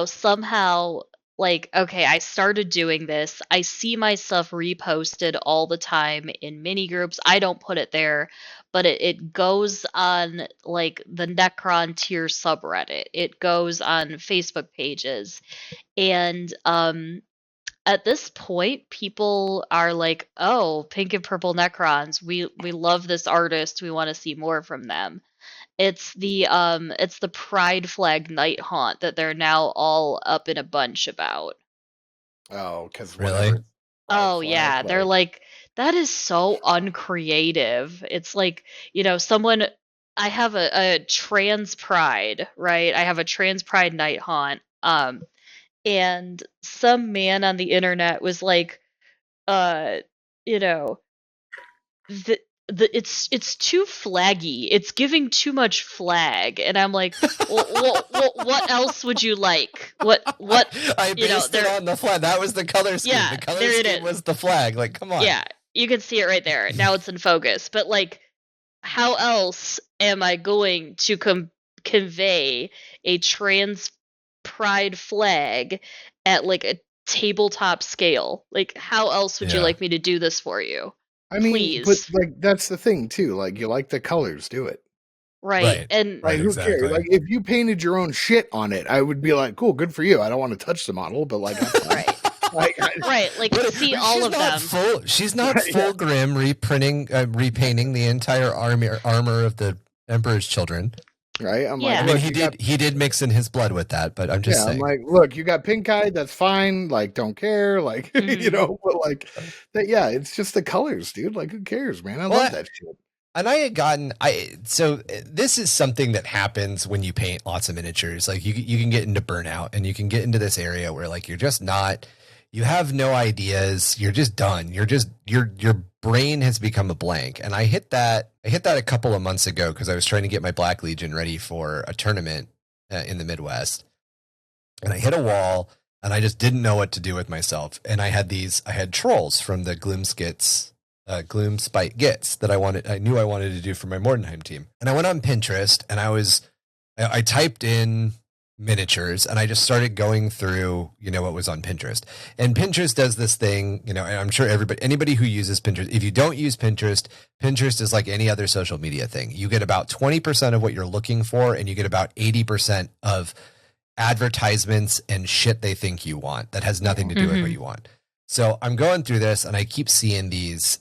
somehow, like, okay, I started doing this. I see my stuff reposted all the time in mini groups. I don't put it there, but it goes on like the Necron tier subreddit. It goes on Facebook pages. And at this point, people are like, "Oh, pink and purple Necrons. We love this artist. We want to see more from them." It's the Pride Flag Night Haunt that they're now all up in a bunch about. Oh, because Really? whatever. Oh yeah, they're like, that is so uncreative. It's like, someone I have a trans pride, right? I have a trans pride night haunt. And some man on the internet was like, uh, you know, the it's too flaggy. It's giving too much flag, and I'm like, well, what else would you like? What I based it on the flag. That was the color scheme. Yeah, The color there it scheme is. was the flag. Like, come on. Yeah, you can see it right there. Now it's in focus. But like, how else am I going to convey a trans pride flag at like a tabletop scale? Like, how else would you Yeah. like me to do this for you? I mean, but Please. like that's the thing too. Like you like the colors, do it. Right. And Like who cares? Like if you painted your own shit on it, I would be like, cool, good for you. I don't want to touch the model, but like, that's fine. right. Like, Right. Like, see all of them. She's not full Grim repainting the entire armor of the Emperor's Children. Right? I'm Yeah. I like, mean, look, he did mix in his blood with that, but I'm just saying. I'm like, look, you got pink eye, that's fine. Like, don't care. Like, but like, that, yeah, it's just the colors, dude. Like, who cares, man? I love that shit. And I had gotten so this is something that happens when you paint lots of miniatures. Like you can get into burnout, and you can get into this area where like you're just not, you have no ideas, you're just done. You're just your brain has become a blank. And I hit that a couple of months ago because I was trying to get my Black Legion ready for a tournament in the Midwest. And I hit a wall, and I just didn't know what to do with myself. And I had trolls from the Gloom Spite Gits that I knew I wanted to do for my Mordenheim team. And I went on Pinterest, and I typed in miniatures, and I just started going through, what was on Pinterest. And Pinterest does this thing, and I'm sure anybody who uses Pinterest, if you don't use Pinterest is like any other social media thing. You get about 20% of what you're looking for, and you get about 80% of advertisements and shit they think you want that has nothing to do with what you want. So I'm going through this, and I keep seeing these.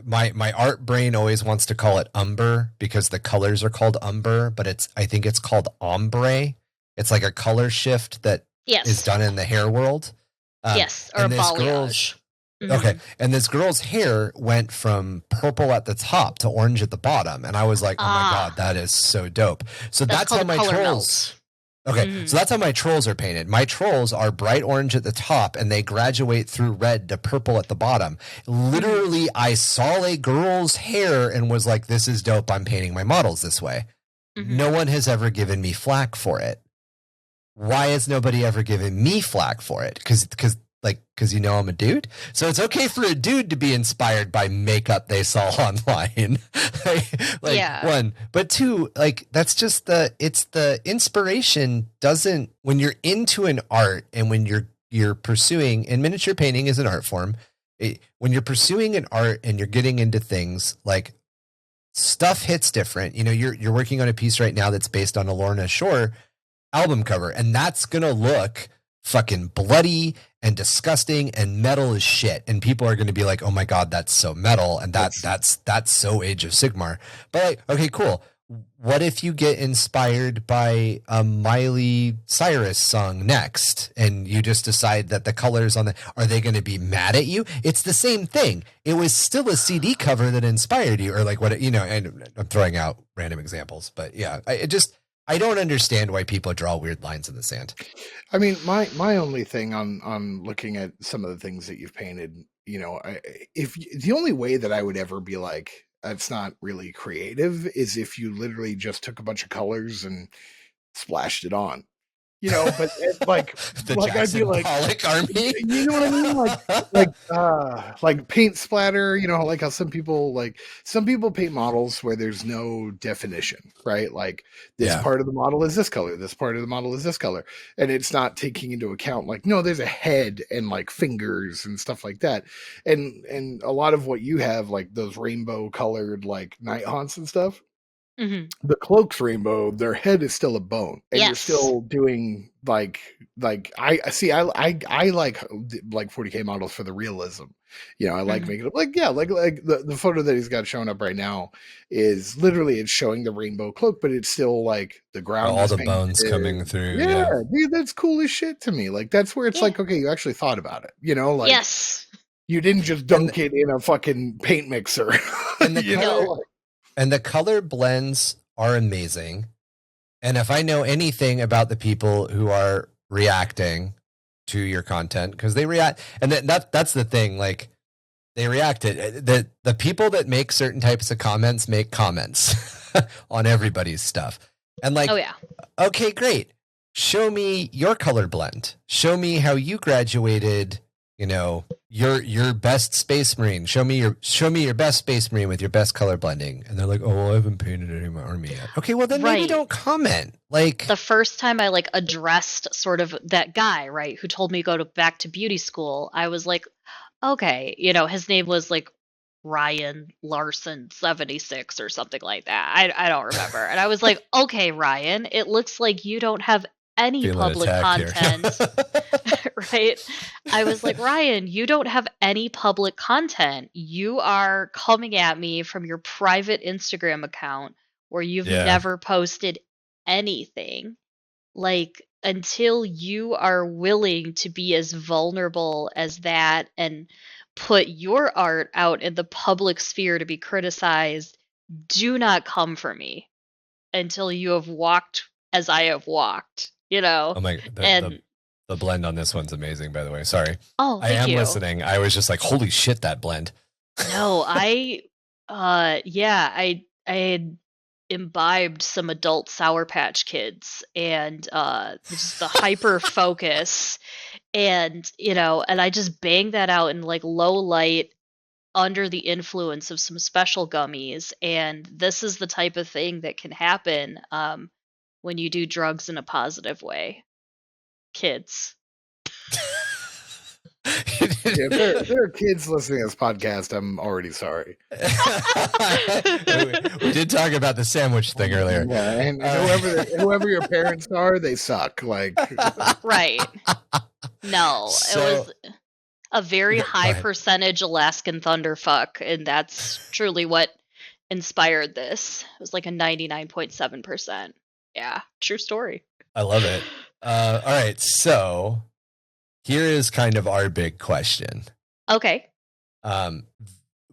My art brain always wants to call it umber because the colors are called umber, but I think it's called ombre. It's like a color shift that is done in the hair world. Yes, or balayage. Okay, and this girl's hair went from purple at the top to orange at the bottom, and I was like, "Oh my god, that is so dope!" So that's how my trolls. Okay, so that's how my trolls are painted. My trolls are bright orange at the top, and they graduate through red to purple at the bottom. Literally, I saw a girl's hair and was like, "This is dope. I'm painting my models this way." No one has ever given me flack for it. Why has nobody ever given me flack for it? Because I'm a dude. So it's okay for a dude to be inspired by makeup they saw online. One, but two, like that's just the inspiration doesn't, when you're into an art and when you're pursuing, and miniature painting is an art form. When you're pursuing an art and you're getting into things, like stuff hits different. You're working on a piece right now that's based on a Lorna Shore album cover, and that's going to look fucking bloody and disgusting and metal as shit, and people are going to be like, "Oh my god, that's so metal," and that's so Age of Sigmar. But like, okay, cool. What if you get inspired by a Miley Cyrus song next, and you just decide that the colors on are they going to be mad at you? It's the same thing. It was still a CD cover that inspired you, or like what and I'm throwing out random examples, but yeah, I don't understand why people draw weird lines in the sand. I mean, my only thing on looking at some of the things that you've painted, the only way that I would ever be like, that's not really creative, is if you literally just took a bunch of colors and splashed it on. but like The I'd be Jackson like, Pollock army. you know what I mean? Like paint splatter, like how some people paint models where there's no definition, right? Like this Yeah. part of the model is this color, this part of the model is this color. And it's not taking into account like, no, there's a head and like fingers and stuff like that. And a lot of what you have, like those rainbow colored like night haunts and stuff, Mhm. the cloak's rainbow, their head is still a bone, and you're Yes. still doing like I see. I like 40K models for the realism. I like Mhm. making it like the photo that he's got showing up right now is literally it's showing the rainbow cloak, but it's still like the ground All is the bones painted. coming through. Yeah, Yeah. dude, that's cool as shit to me. Like that's where it's Yeah. like, okay, you actually thought about it. Like Yes. you didn't just dunk it in a fucking paint mixer. And the You color, know? and the color blends are amazing. And if I know anything about the people who are reacting to your content, because they react, and that's the thing, like they reacted. The people that make certain types of comments make comments on everybody's stuff. And like, Oh yeah. okay, great. Show me your color blend. Show me how you graduated, your best Space Marine. Show me your best Space Marine with your best color blending. And they're like, oh, well, I haven't painted any of my army yet. Okay, well then maybe Right. don't comment. Like The first time I like addressed sort of that guy, right, who told me to go back to beauty school, I was like, okay, his name was like Ryan Larson 76 or something like that. I don't remember. And I was like, okay, Ryan, it looks like you don't have any feeling public attacked content. Right? I was like, Ryan, you don't have any public content. You are coming at me from your private Instagram account where you've Yeah. never posted anything. Like, until you are willing to be as vulnerable as that and put your art out in the public sphere to be criticized, do not come for me until you have walked as I have walked, Oh my, And the blend on this one's amazing, by the way. Sorry. oh, I thank am you. listening. I was just like, holy shit, that blend. No, I had imbibed some adult Sour Patch Kids and just the hyper focus and and I just banged that out in like low light under the influence of some special gummies, and this is the type of thing that can happen when you do drugs in a positive way. Kids. Yeah, if there are kids listening to this podcast, I'm already sorry. We did talk about the sandwich thing earlier. Yeah, and whoever your parents are, they suck. Like, Right. No, So- it was a very Okay, go high ahead. percentage Alaskan thunderfuck, and that's truly what inspired this. It was like a 99.7%. Yeah, true story. I love it. All right, so here is kind of our big question. Okay.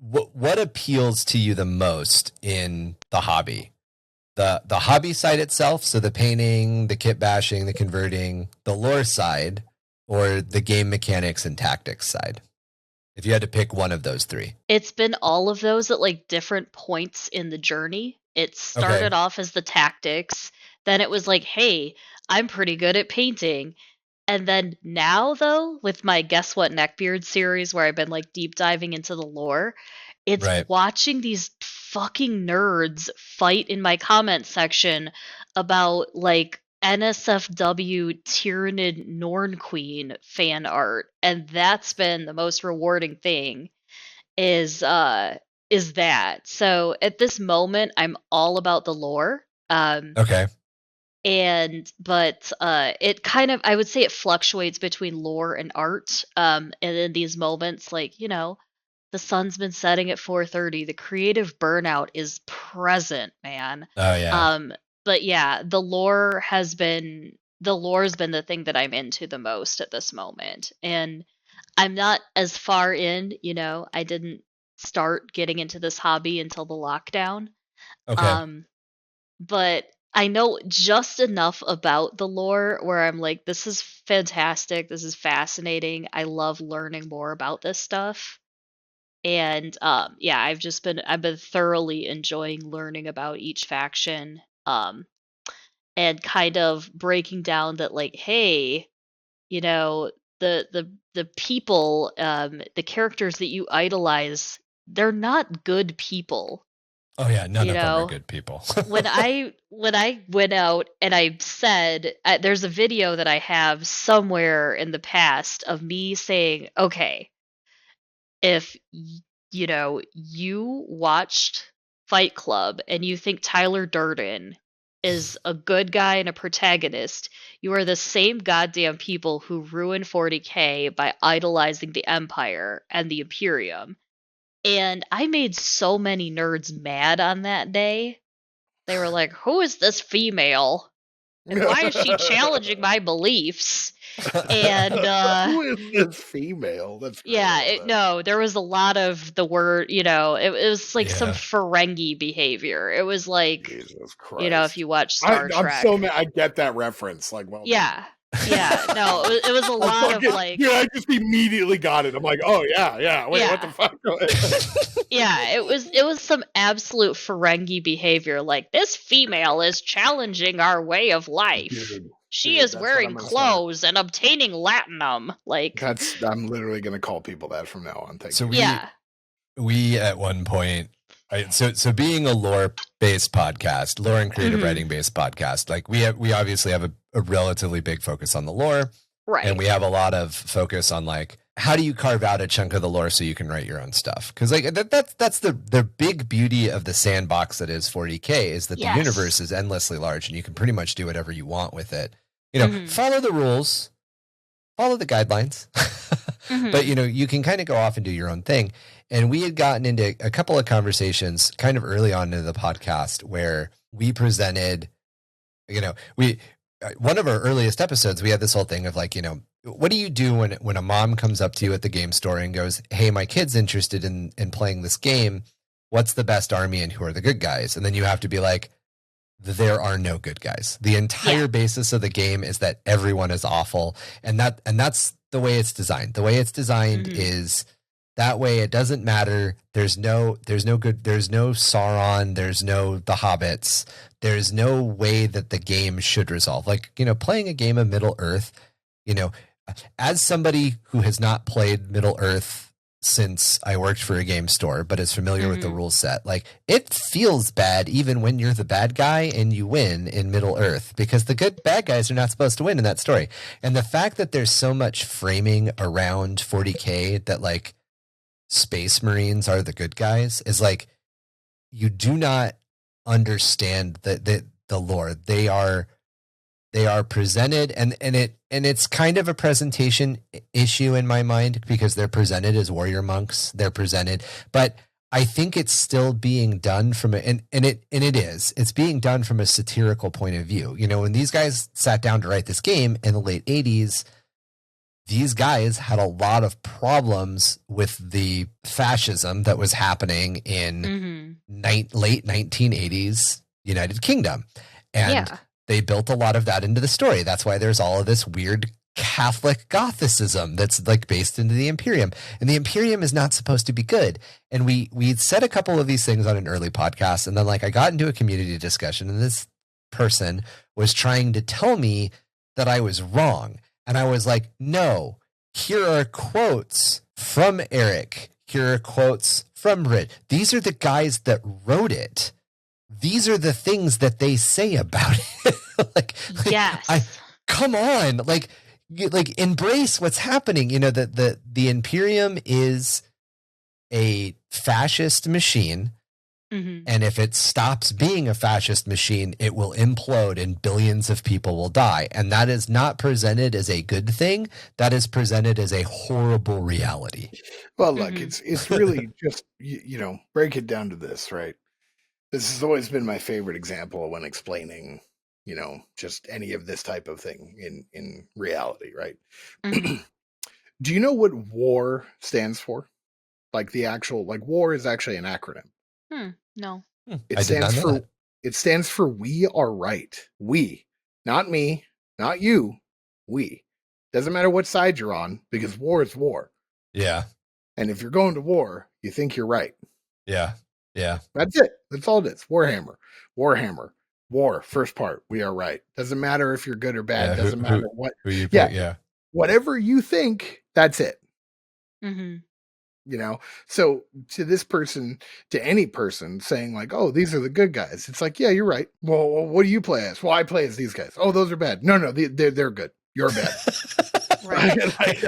What appeals to you the most in the hobby? The hobby side itself, so the painting, the kit bashing, the converting, the lore side, or the game mechanics and tactics side? If you had to pick one of those three. It's been all of those at like different points in the journey. It started off as the tactics, then it was like, hey, I'm pretty good at painting. And then now, though, with my Guess What Neckbeard series, where I've been like deep diving into the lore, it's Right. watching these fucking nerds fight in my comment section about like NSFW Tyranid Norn Queen fan art, and that's been the most rewarding thing. Is that so? At this moment, I'm all about the lore. Okay. But it kind of, I would say, it fluctuates between lore and art. And in these moments, like the sun's been setting at 4:30. The creative burnout is present, man. Oh yeah. But yeah, the lore's been the thing that I'm into the most at this moment, and I'm not as far in. I didn't start getting into this hobby until the lockdown. Okay. But I know just enough about the lore where I'm like, this is fantastic. This is fascinating. I love learning more about this stuff. And yeah, I've been thoroughly enjoying learning about each faction. and kind of breaking down that, like, hey, you know, the people, the characters that you idolize, they're not good people. Oh yeah, none You of them are know, good people. when I went out and I said, there's a video that I have somewhere in the past of me saying, okay, if you watched Fight Club and you think Tyler Durden is a good guy and a protagonist, you are the same goddamn people who ruined 40K by idolizing the Empire and the Imperium. And I made so many nerds mad on that day. They were like, who is this female? And why is she challenging my beliefs? And Who is this female? That's great. yeah, no, there was a lot of the word, it was like some Yeah. Ferengi behavior. It was like, Jesus Christ. if you watch Star I'm Trek. so mad. I get that reference. Like, well, yeah. Yeah, no, it was a lot of like. Yeah, I just immediately got it. I'm like, oh yeah. Wait, what the fuck? Yeah, it was some absolute Ferengi behavior. Like, this female is challenging our way of life. Dude, she is wearing clothes and obtaining latinum. Like, I'm literally gonna call people that from now on. Thank So you. we at one point, so being a lore-based podcast, lore and creative writing-based podcast, like we obviously have a relatively big focus on the lore, right? And we have a lot of focus on like how do you carve out a chunk of the lore so you can write your own stuff? Because like that's the big beauty of the sandbox that is 40K is that the universe is endlessly large and you can pretty much do whatever you want with it. Follow the rules, follow the guidelines, but you can kind of go off and do your own thing. And we had gotten into a couple of conversations kind of early on in the podcast where we presented, one of our earliest episodes, we had this whole thing of like, what do you do when a mom comes up to you at the game store and goes, hey, my kid's interested in playing this game. What's the best army and who are the good guys? And then you have to be like, there are no good guys. The entire basis of the game is that everyone is awful. And that's the way it's designed. The way it's designed is that way it doesn't matter. There's no good, there's no Sauron, there's no the Hobbits. There's no way that the game should resolve. Like, playing a game of Middle Earth, as somebody who has not played Middle Earth since I worked for a game store, but is familiar with the rule set, like it feels bad even when you're the bad guy and you win in Middle Earth because the bad guys are not supposed to win in that story. And the fact that there's so much framing around 40K that like Space Marines are the good guys is like, you do not understand the lore. They are presented and it's kind of a presentation issue in my mind because they're presented as warrior monks. They're presented, but I think it's still being done from it's being done from a satirical point of view. When these guys sat down to write this game in the late 80s, these guys had a lot of problems with the fascism that was happening in late 1980s United Kingdom. And they built a lot of that into the story. That's why there's all of this weird Catholic Gothicism that's like based into the Imperium. And the Imperium is not supposed to be good. And we said a couple of these things on an early podcast. And then like I got into a community discussion and this person was trying to tell me that I was wrong. And I was like, no, here are quotes from Eric. Here are quotes from Rit. These are the guys that wrote it. These are the things that they say about it. Yes. Come on. Like embrace what's happening. The Imperium is a fascist machine. And if it stops being a fascist machine, it will implode and billions of people will die. And that is not presented as a good thing. That is presented as a horrible reality. Well, look, it's really just, break it down to this, right? This has always been my favorite example when explaining, just any of this type of thing in reality, right? Do you know what WAR stands for? Like the actual, WAR is actually an acronym. No. It stands for we are right. We, not me, not you, we. Doesn't matter what side you're on because war is war. Yeah. And if you're going to war, you think you're right. Yeah. Yeah. That's it. That's all it is. Warhammer. War, first part, we are right. Doesn't matter if you're good or bad. Yeah, Doesn't matter what. who you Yeah. pick, yeah. Whatever you think, that's it. Mm-hmm. You know, so to this person, to any person saying like, "Oh, these are the good guys," it's like, yeah, you're right. Well, what do you play as? Well, I play as these guys. Oh, those are bad. No, they're good. You're bad. Right.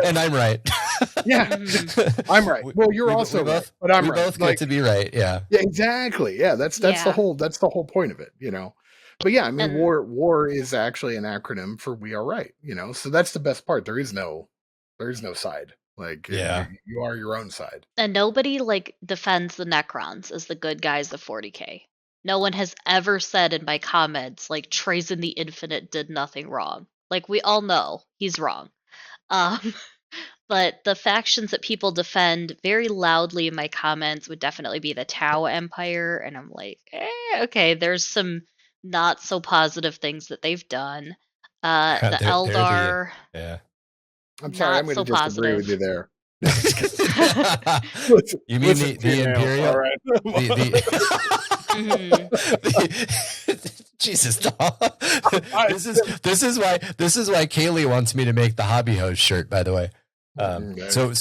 And I'm right. Yeah, I'm right. Well, you're also right, but I'm right. We both get to be right. Yeah. Yeah, exactly. Yeah, that's the whole point of it. You know. But yeah, I mean, And- war is actually an acronym for "We Are Right." You know, so that's the best part. There is no side. Like, Yeah. you are your own side. And nobody like defends the Necrons as the good guys of 40K. No one has ever said in my comments like Trazen the Infinite did nothing wrong. Like we all know he's wrong. But the factions that people defend very loudly in my comments would definitely be the Tau Empire, and I'm like, okay, there's some not so positive things that they've done. The Eldar. Yeah. I'm sorry, I'm going to disagree with you there. You mean the Imperial? All right. Jesus, this is why Kaylee wants me to make the Hobby Host shirt. By the way, so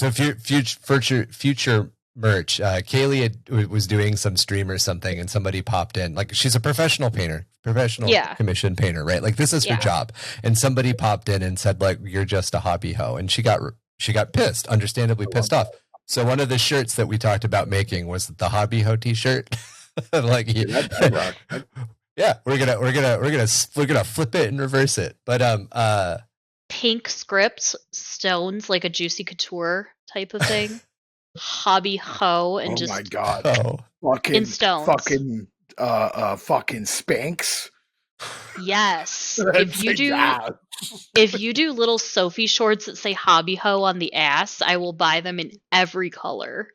future merch. Kaylee was doing some stream or something, and somebody popped in. Like, she's a professional painter, commissioned painter, right? Like, this is her job. And somebody popped in and said, like, "You're just a hobby hoe," and she got pissed, understandably pissed off. So one of the shirts that we talked about making was the Hobby Hoe t-shirt. Like, yeah, we're gonna flip it and reverse it. But pink script stones, like a Juicy Couture type of thing. Hobby hoe and just my god, fucking in stones, fucking Spanx. Yes, if you do little Sophie shorts that say Hobby Hoe on the ass, I will buy them in every color.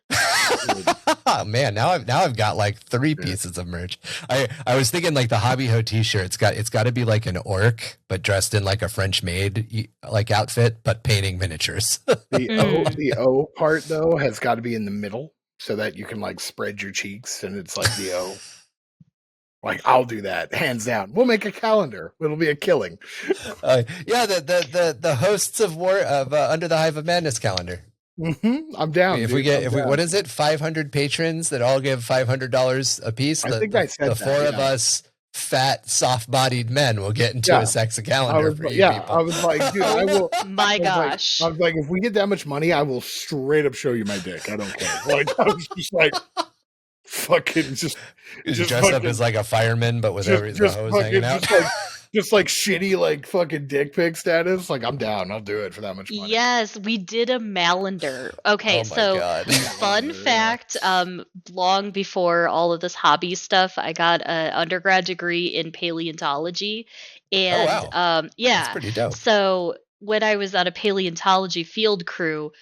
Oh, man, now I've got like 3 pieces of merch. I was thinking like the Hobby Ho t-shirt. It's got to be like an orc, but dressed in like a French maid like outfit, but painting miniatures. The O part though has got to be in the middle so that you can like spread your cheeks and it's like the O. Like, I'll do that, hands down. We'll make a calendar. It'll be a killing. Yeah, the hosts of Under the Hive of Madness calendar. Mm-hmm. I'm down. What is it? 500 patrons that all give $500 a piece. I think I said the 4 of us fat, soft-bodied men will get into a sex calendar for you people. I was like, dude, I will. My gosh. I was like, if we get that much money, I will straight up show you my dick. I don't care. Like, I was just like, fucking just dress up as like a fireman, but with the hose hanging out. Just like shitty, like fucking dick pic status. Like, I'm down. I'll do it for that much money. Yes, we did a Malander. Okay, God. Fun fact, long before all of this hobby stuff, I got an undergrad degree in paleontology. And that's pretty dope. So when I was on a paleontology field crew,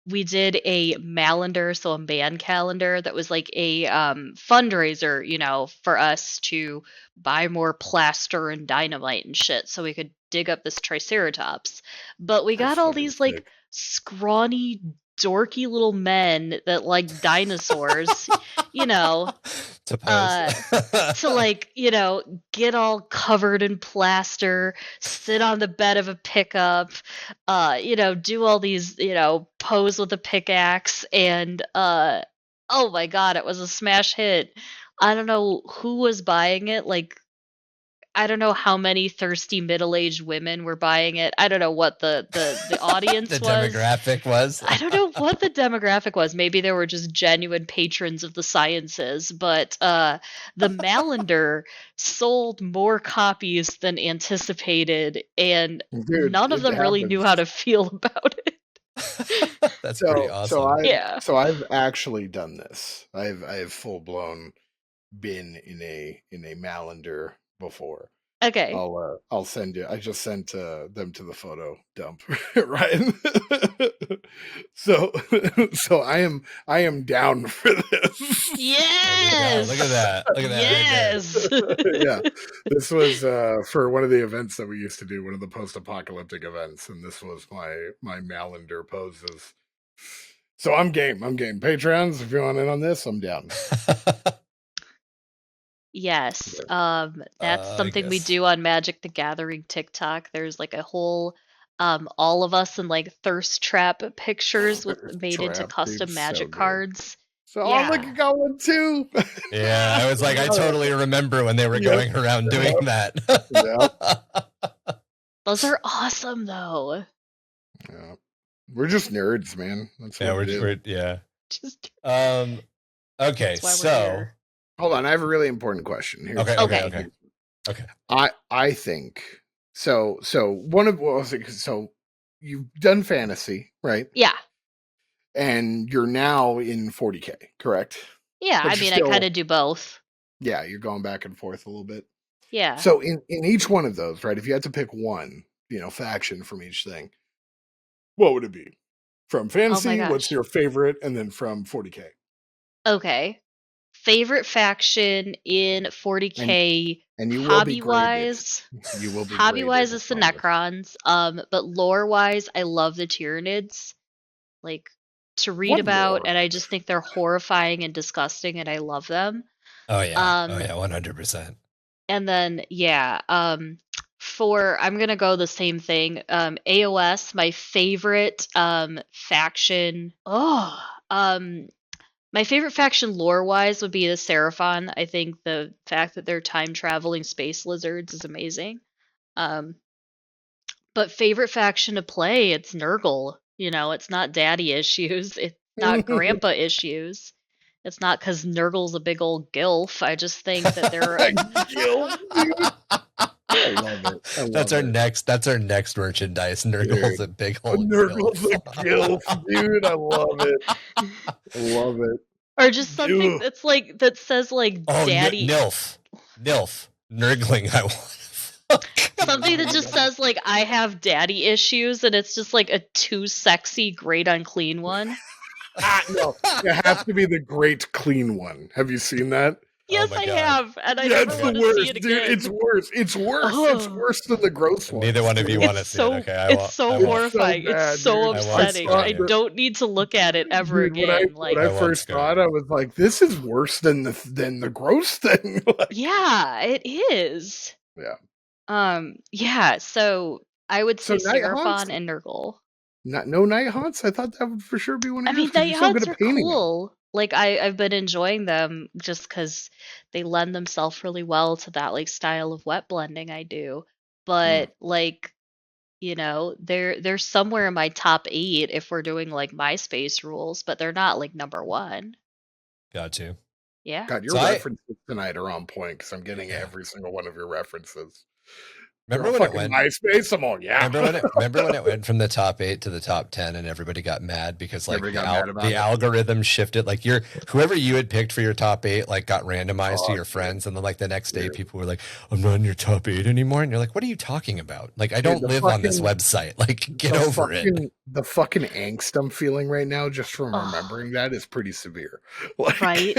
we did a Malander, so a man calendar that was like a fundraiser, for us to buy more plaster and dynamite and shit so we could dig up this Triceratops. But we got all these like scrawny, dorky little men that like dinosaurs, to like, get all covered in plaster, sit on the bed of a pickup, do all these, pose with a pickaxe, and oh my god, it was a smash hit. I don't know who was buying it, like I don't know how many thirsty middle-aged women were buying it. I don't know what the audience the demographic was. I don't know what the demographic was. Maybe there were just genuine patrons of the sciences, but the Malander sold more copies than anticipated, and none of them really knew how to feel about it. That's pretty awesome. So I've actually done this. I've full blown been in a Malander before. Okay. I'll send you. I just sent them to the photo dump, right? So I am down for this. Yes. Look at that. Yes. Yeah. This was for one of the events that we used to do, one of the post-apocalyptic events, and this was my Malander poses. So I'm game. Patreons, if you want in on this, I'm down. Yes. That's I something we guess. do on Magic the Gathering TikTok. There's like a whole all of us in like thirst trap pictures with made into Trap, dude, custom so Magic good. cards. So, oh, look, Yeah. you got one too. Yeah, I was like, I totally remember when they were Yep. going around doing that. Those are awesome though. Yeah. We're just nerds, man. That's Yeah, what it is. yeah. Just Okay, that's why we're so here. Hold on, I have a really important question here. Okay. I think so. So you've done fantasy, right? Yeah. And you're now in 40K, correct? Yeah, But I you're mean, still- I kind of do both. Yeah, you're going back and forth a little bit. Yeah. So in each one of those, right? If you had to pick one, faction from each thing, what would it be? From fantasy, gosh. what's your favorite? And then from 40K. Okay. Favorite faction in 40K And you will be hobby graded. wise. You will be Hobby wise, graded, it's the I promise. Necrons. But lore wise, I love the Tyranids. Like to read What about, lore? and I just think they're horrifying and disgusting, and I love them. Oh yeah. 100%. And then I'm gonna go the same thing. AOS, my favorite faction. My favorite faction lore-wise would be the Seraphon. I think the fact that they're time-traveling space lizards is amazing. But favorite faction to play, it's Nurgle. It's not daddy issues. It's not grandpa issues. It's not because Nurgle's a big old gilf. I just think that they're I love it. That's our next merchandise. Nurgle's a big old Nurgle's a gilf, dude. I love it. I love it. Or just something that's like that says like daddy Nilf. Nurgling, I want. Something that just says like I have daddy issues, and it's just like a too sexy great unclean one. No, it has to be the great clean one. Have you seen that? Yes, I have, and I never want to see it again. Dude, it's worse. It's worse. It's worse than the gross one. Neither one of you want to see it. Okay, it's so horrifying. It's so upsetting. I don't need to look at it ever again. When I first saw it, I was like, "This is worse than the gross thing." Yeah, it is. Yeah. Yeah. So I would say Seraphon and Nurgle. No Night Haunts? I thought that would for sure be one of yours. Night Haunts are cool. Like I've been enjoying them just because they lend themselves really well to that like style of wet blending I do. But they're somewhere in my top 8 if we're doing like MySpace rules, but they're not like number 1. Got you. Yeah. God, your references tonight are on point because I'm getting every single one of your references. Remember when it went MySpace? I'm all, yeah. Remember when it went from the top 8 to the top 10 and everybody got mad because like the algorithm shifted, like whoever you had picked for your top 8 like got randomized to your friends, and then like the next day people were like, I'm not in your top 8 anymore, and you're like, what are you talking about? Like I don't live on this website. Like get over it. The fucking angst I'm feeling right now just from remembering that is pretty severe. Like, right.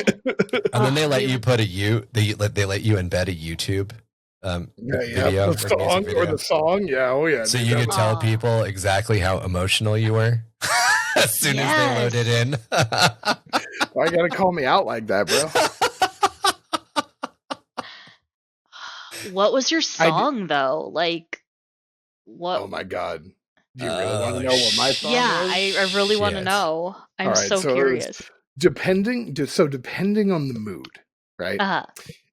And then they let you put they let you embed a YouTube video, the song. Yeah. So you could tell people exactly how emotional you were as soon as they loaded in. Why you gotta call me out like that, bro? What was your song though? Like what? Oh my god. Do you really want to know what my song is? I really want to know. I'm so curious. Depending on the mood, right?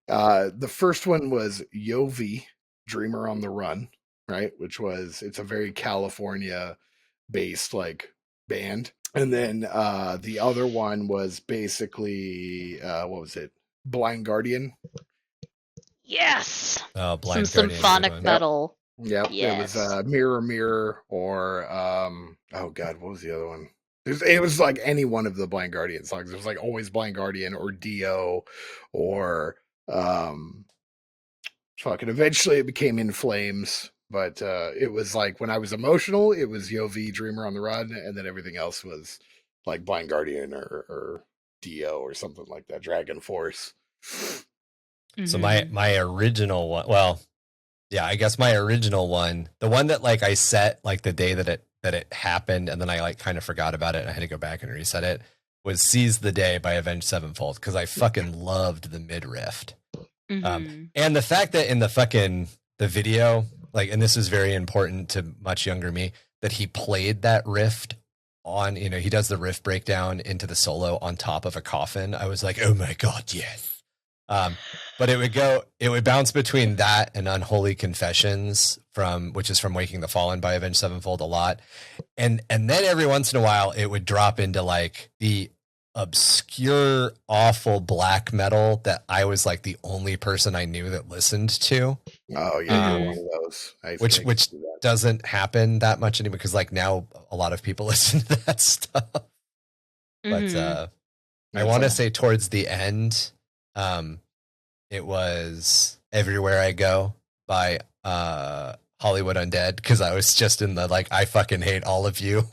The first one was Yovi, Dreamer on the Run, right? It's a very California based like band. And then the other one was basically what was it? Blind Guardian. Yes. Oh, Blind Some symphonic metal. Yep. Yes. It was Mirror Mirror or oh god, what was the other one? It was like any one of the Blind Guardian songs. It was like always Blind Guardian or Dio or eventually it became In Flames, but it was like when I was emotional it was Yovi, Dreamer on the Run, and then everything else was like Blind Guardian or Dio or something like that, Dragon Force. So my original one, I guess my original one, the one that like I set like the day that it happened, and then I like kind of forgot about it and I had to go back and reset it, was Seize the Day by Avenged Sevenfold, because I fucking loved the mid riff. And the fact that in the video, like, and this is very important to much younger me, that he played that riff on, he does the riff breakdown into the solo on top of a coffin. I was like, oh my God, yes. But it would bounce between that and Unholy Confessions which is from Waking the Fallen by Avenged Sevenfold a lot. And then every once in a while it would drop into like the obscure, awful black metal that I was like the only person I knew that listened to. Oh yeah, you're one of those. Which doesn't happen that much anymore, because like now a lot of people listen to that stuff. But I want to say towards the end, it was Everywhere I Go by Hollywood Undead, because I was just in the like, I fucking hate all of you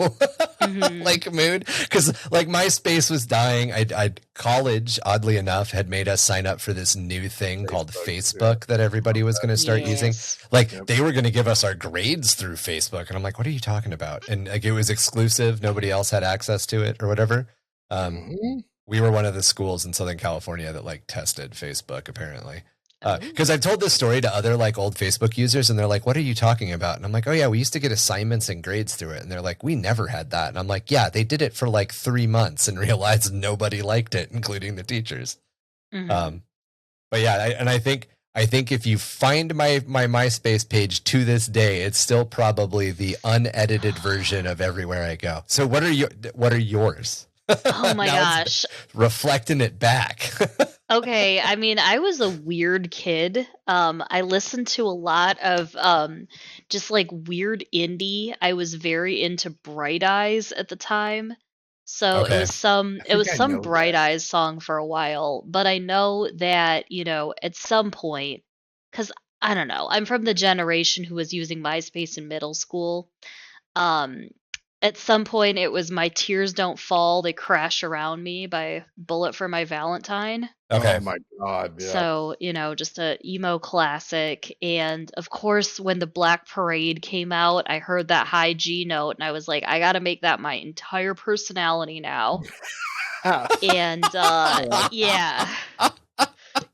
like mood, because like MySpace was dying. I'd college, oddly enough, had made us sign up for this new thing called Facebook that everybody was going to start using. Like they were going to give us our grades through Facebook, and I'm like, what are you talking about? And like it was exclusive, nobody else had access to it or whatever. We were one of the schools in Southern California that like tested Facebook, apparently. Because I've told this story to other like old Facebook users, and they're like, what are you talking about? And I'm like, oh yeah, we used to get assignments and grades through it. And they're like, we never had that. And I'm like, yeah, they did it for like 3 months and realized nobody liked it, including the teachers. But yeah, I think if you find my MySpace page to this day, it's still probably the unedited version of Everywhere I Go. So what are yours? Oh my gosh. Reflecting it back. Okay, I mean, I was a weird kid. I listened to a lot of just like weird indie. I was very into Bright Eyes at the time. So it was some Bright Eyes song for a while, but I know that, at some point, cuz I don't know, I'm from the generation who was using MySpace in middle school. At some point it was My Tears Don't Fall, They Crash Around Me by Bullet for My Valentine. Okay. Oh my God. Yeah. So, just a emo classic. And of course, when the Black Parade came out, I heard that high G note and I was like, I got to make that my entire personality now. And yeah.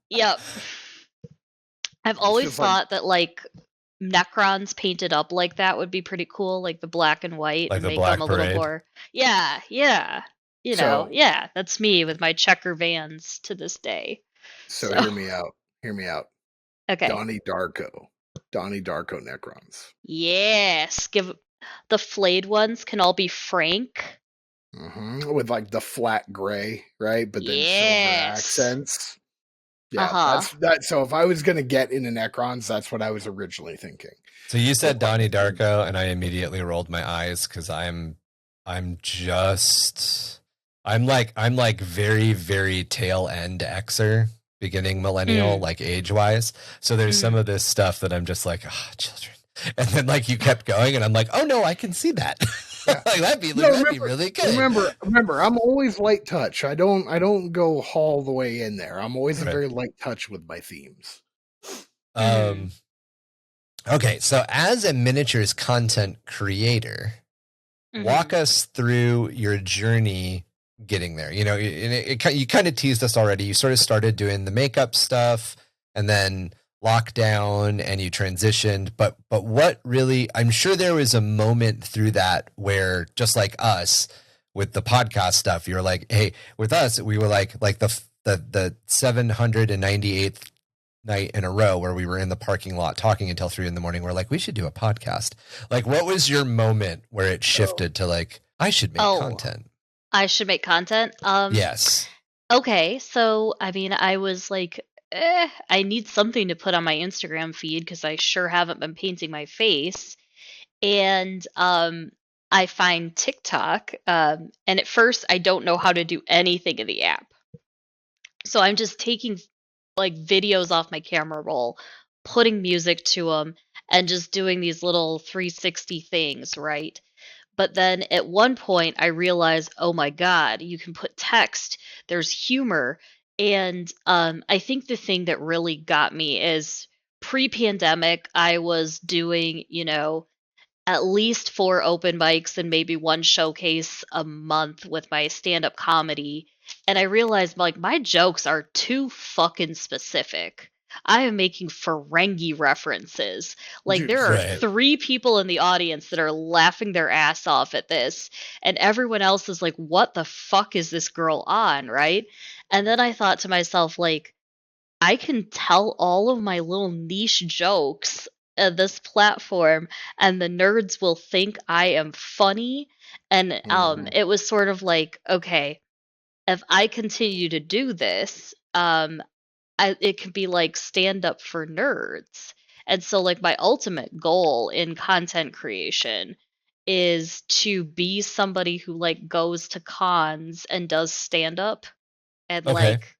Yep. I've always thought that like Necrons painted up like that would be pretty cool, like the black and white, like and the make Black them a Parade. little more. Yeah. That's me with my checker Vans to this day. So hear me out. Okay. Donnie Darko Necrons. Yes. Give the flayed ones can all be Frank. With like the flat gray, right? But then silver accents. Yeah, that's so if I was gonna get into Necrons, that's what I was originally thinking. So you said Donnie Darko, and I immediately rolled my eyes because I'm like very, very tail end Xer, beginning millennial, like age wise. So there's some of this stuff that I'm just like, children. And then like you kept going, and I'm like, oh no, I can see that. Like that'd be really good. Remember, I'm always light touch. I don't go all the way in there. I'm always a very light touch with my themes. Okay, so as a miniatures content creator, walk us through your journey getting there. You kind of teased us already. You sort of started doing the makeup stuff, and then lockdown, and you transitioned. But what really? I'm sure there was a moment through that where, just like us with the podcast stuff, you were like, hey, with us, we were like the 798th night in a row where we were in the parking lot talking until 3 a.m. We're like, we should do a podcast. Like, what was your moment where it shifted to like, I should make content? I should make content. Yes. Okay, so I mean, I was like, I need something to put on my Instagram feed because I sure haven't been painting my face. And I find TikTok, and at first I don't know how to do anything in the app. So I'm just taking like videos off my camera roll, putting music to them, and just doing these little 360 things, right? But then at one point I realized, oh my God, you can put text, there's humor. And I think the thing that really got me is pre-pandemic, I was doing, at least 4 open mics and maybe 1 showcase a month with my stand-up comedy. And I realized like my jokes are too fucking specific. I am making Ferengi references. Like, Dude, there are right. 3 people in the audience that are laughing their ass off at this, and everyone else is like, what the fuck is this girl on, right? And then I thought to myself, like, I can tell all of my little niche jokes at this platform, and the nerds will think I am funny. And it was sort of like, okay, if I continue to do this, it could be like stand up for nerds. And so, like, my ultimate goal in content creation is to be somebody who like goes to cons and does stand up, and Okay. like,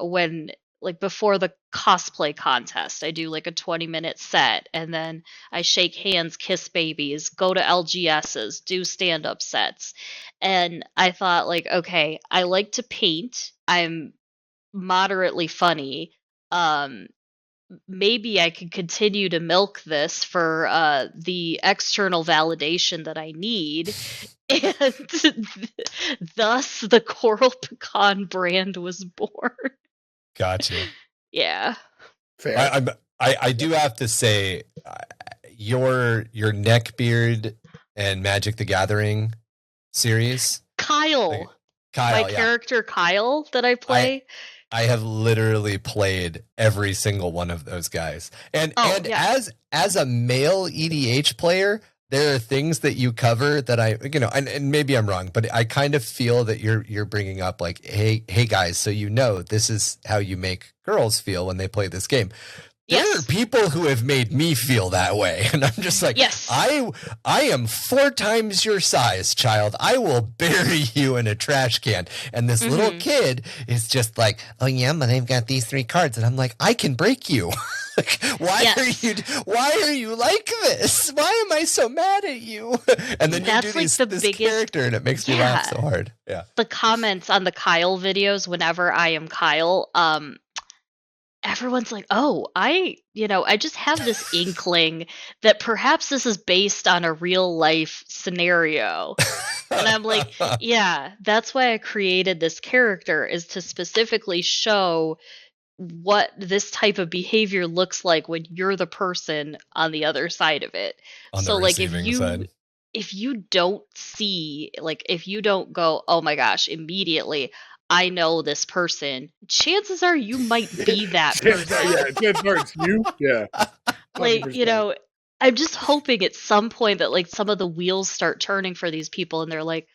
when, like, before the cosplay contest, I do like a 20-minute set, and then I shake hands, kiss babies, go to LGSs, do stand-up sets. And I thought, like, okay, I like to paint. I'm moderately funny. Maybe I could continue to milk this for the external validation that I need. And thus the Coral Pecan brand was born. Gotcha. Yeah. Fair. I do have to say, your Neckbeard and Magic the Gathering series, Kyle, Kyle, my character Kyle that I play. I have literally played every single one of those guys, and yeah. as a male EDH player, there are things that you cover that I, and maybe I'm wrong, but I kind of feel that you're bringing up like, hey guys, so this is how you make girls feel when they play this game. There are people who have made me feel that way, and I'm just like, yes, I am 4 times your size, child. I will bury you in a trash can. And this little kid is just like, oh yeah, but I've got these 3 cards, and I'm like, I can break you. Like, why are you like this? Why am I so mad at you? And then you do this character, and it makes me laugh so hard. Yeah, the comments on the Kyle videos whenever I am Kyle, everyone's like, oh, I just have this inkling that perhaps this is based on a real life scenario. And I'm like, yeah, that's why I created this character, is to specifically show what this type of behavior looks like when you're the person on the other side of it. So like, if you don't see, like, if you don't go, oh my gosh, immediately, I know this person, chances are you might be that person. It's you. Yeah. 100%. Like, I'm just hoping at some point that like some of the wheels start turning for these people, and they're like,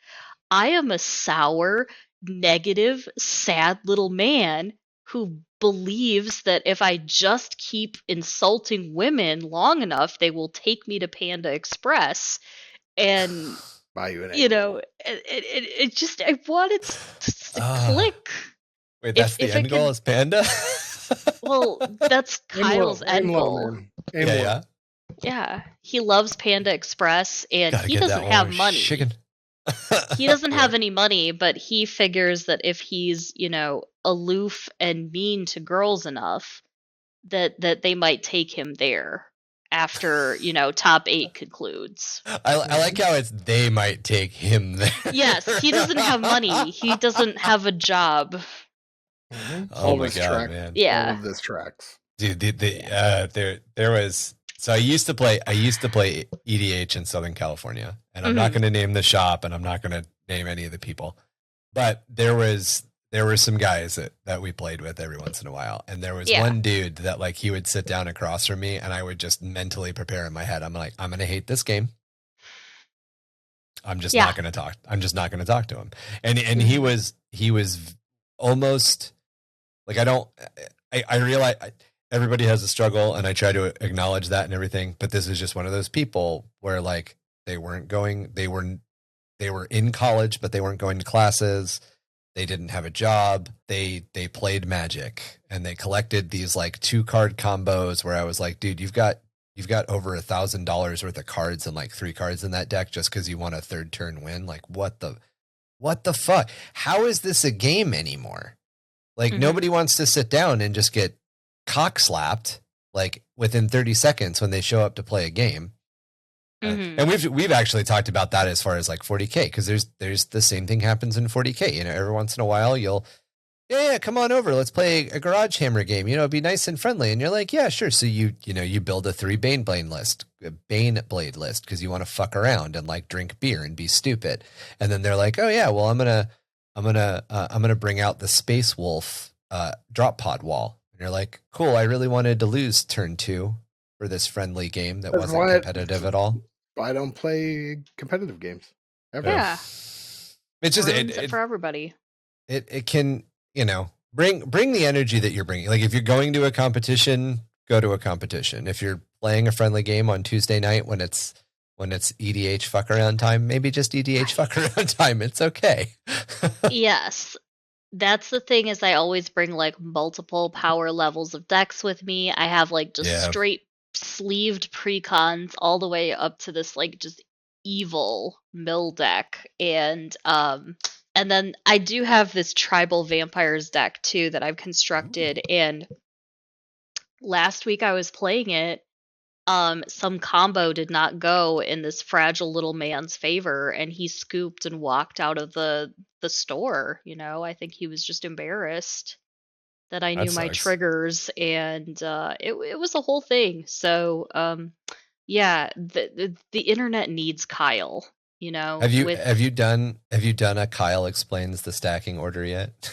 I am a sour, negative, sad little man who believes that if I just keep insulting women long enough, they will take me to Panda Express. And buy you an it just, I wanted to click. Wait, that's the end goal is Panda? Well, that's Kyle's end goal. Yeah. He loves Panda Express, and he doesn't have money. He doesn't have any money, but he figures that if he's, aloof and mean to girls enough, that they might take him there after, top 8 concludes. I like how it's they might take him there. Yes, he doesn't have money. He doesn't have a job. Oh my god, man. Yeah. All of this tracks. Dude, there was, so I used to play EDH in Southern California, and I'm not going to name the shop, and I'm not going to name any of the people, but there were some guys that we played with every once in a while, and there was one dude that like he would sit down across from me, and I would just mentally prepare in my head. I'm like, I'm going to hate this game. I'm just not going to talk. I'm just not going to talk to him. And he was almost like, I realize everybody has a struggle, and I try to acknowledge that and everything, but this is just one of those people where like they were in college, but they weren't going to classes. They didn't have a job. They played Magic, and they collected these like 2-card combos where I was like, dude, you've got over $1,000 worth of cards and like 3 cards in that deck just because you want a 3rd turn win. Like, what the fuck? How is this a game anymore? Like, nobody wants to sit down and just get cock slapped like within 30 seconds when they show up to play a game. And we've actually talked about that as far as like 40K, because there's the same thing happens in 40K. Every once in a while you'll yeah, come on over. Let's play a Garage Hammer game. It'd be nice and friendly. And you're like, yeah, sure. So you build a 3 Baneblade list because you want to fuck around and like drink beer and be stupid. And then they're like, oh yeah, well I'm gonna bring out the Space Wolf drop pod wall. And you're like, cool. I really wanted to lose turn 2 for this friendly game that wasn't competitive at all. I don't play competitive games ever. Yeah. It's just it for everybody. It can, bring the energy that you're bringing. Like if you're going to a competition, go to a competition. If you're playing a friendly game on Tuesday night when it's EDH fuck around time, maybe just EDH fuck around time. It's okay. Yes. That's the thing is I always bring like multiple power levels of decks with me. I have like just straight sleeved precons all the way up to this like just evil mill deck. And then I do have this tribal vampires deck too that I've constructed. And last week I was playing it. Some combo did not go in this fragile little man's favor, and he scooped and walked out of the store. I think he was just embarrassed that I knew my triggers, and it was a whole thing. So yeah, the internet needs Kyle. Have you done a Kyle explains the stacking order yet?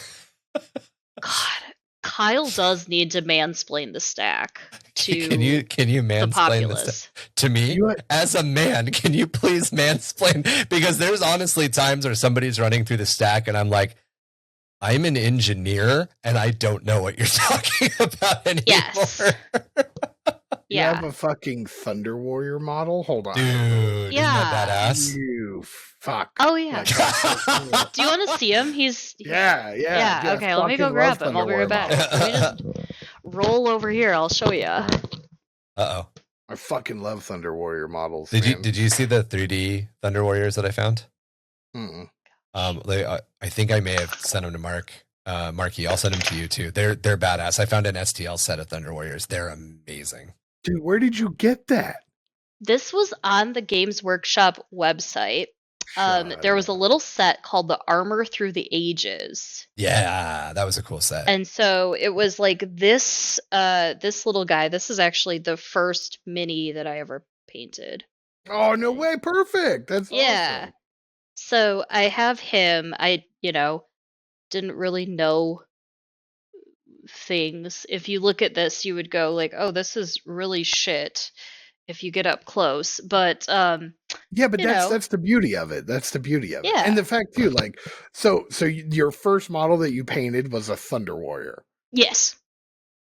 God, Kyle does need to mansplain the stack to can you mansplain the stack to me as a man? Can you please mansplain? Because there's honestly times where somebody's running through the stack and I'm like, I'm an engineer and I don't know what you're talking about anymore. Yes. You have a fucking Thunder Warrior model? Hold on. Dude, isn't that badass? You fuck. Oh, yeah. Do you want to see him? Yeah, okay, let me go grab him. I'll be right back. Let me just roll over here. I'll show you. Uh-oh. I fucking love Thunder Warrior models. Did you see the 3D Thunder Warriors that I found? Mm-mm. I think I may have sent them to Mark. Marky, I'll send them to you too. They're badass. I found an STL set of Thunder Warriors. They're amazing. Dude, where did you get that? This was on the Games Workshop website. There was a little set called the Armor Through the Ages. Yeah, that was a cool set. And so it was like this little guy. This is actually the first mini that I ever painted. Oh, no way. Perfect. That's awesome. So I have him. I, didn't really know things. If you look at this, you would go like, oh, this is really shit if you get up close. But yeah, but that's the beauty of it. That's the beauty of it. Yeah. And the fact too, like, so your first model that you painted was a Thunder Warrior. Yes.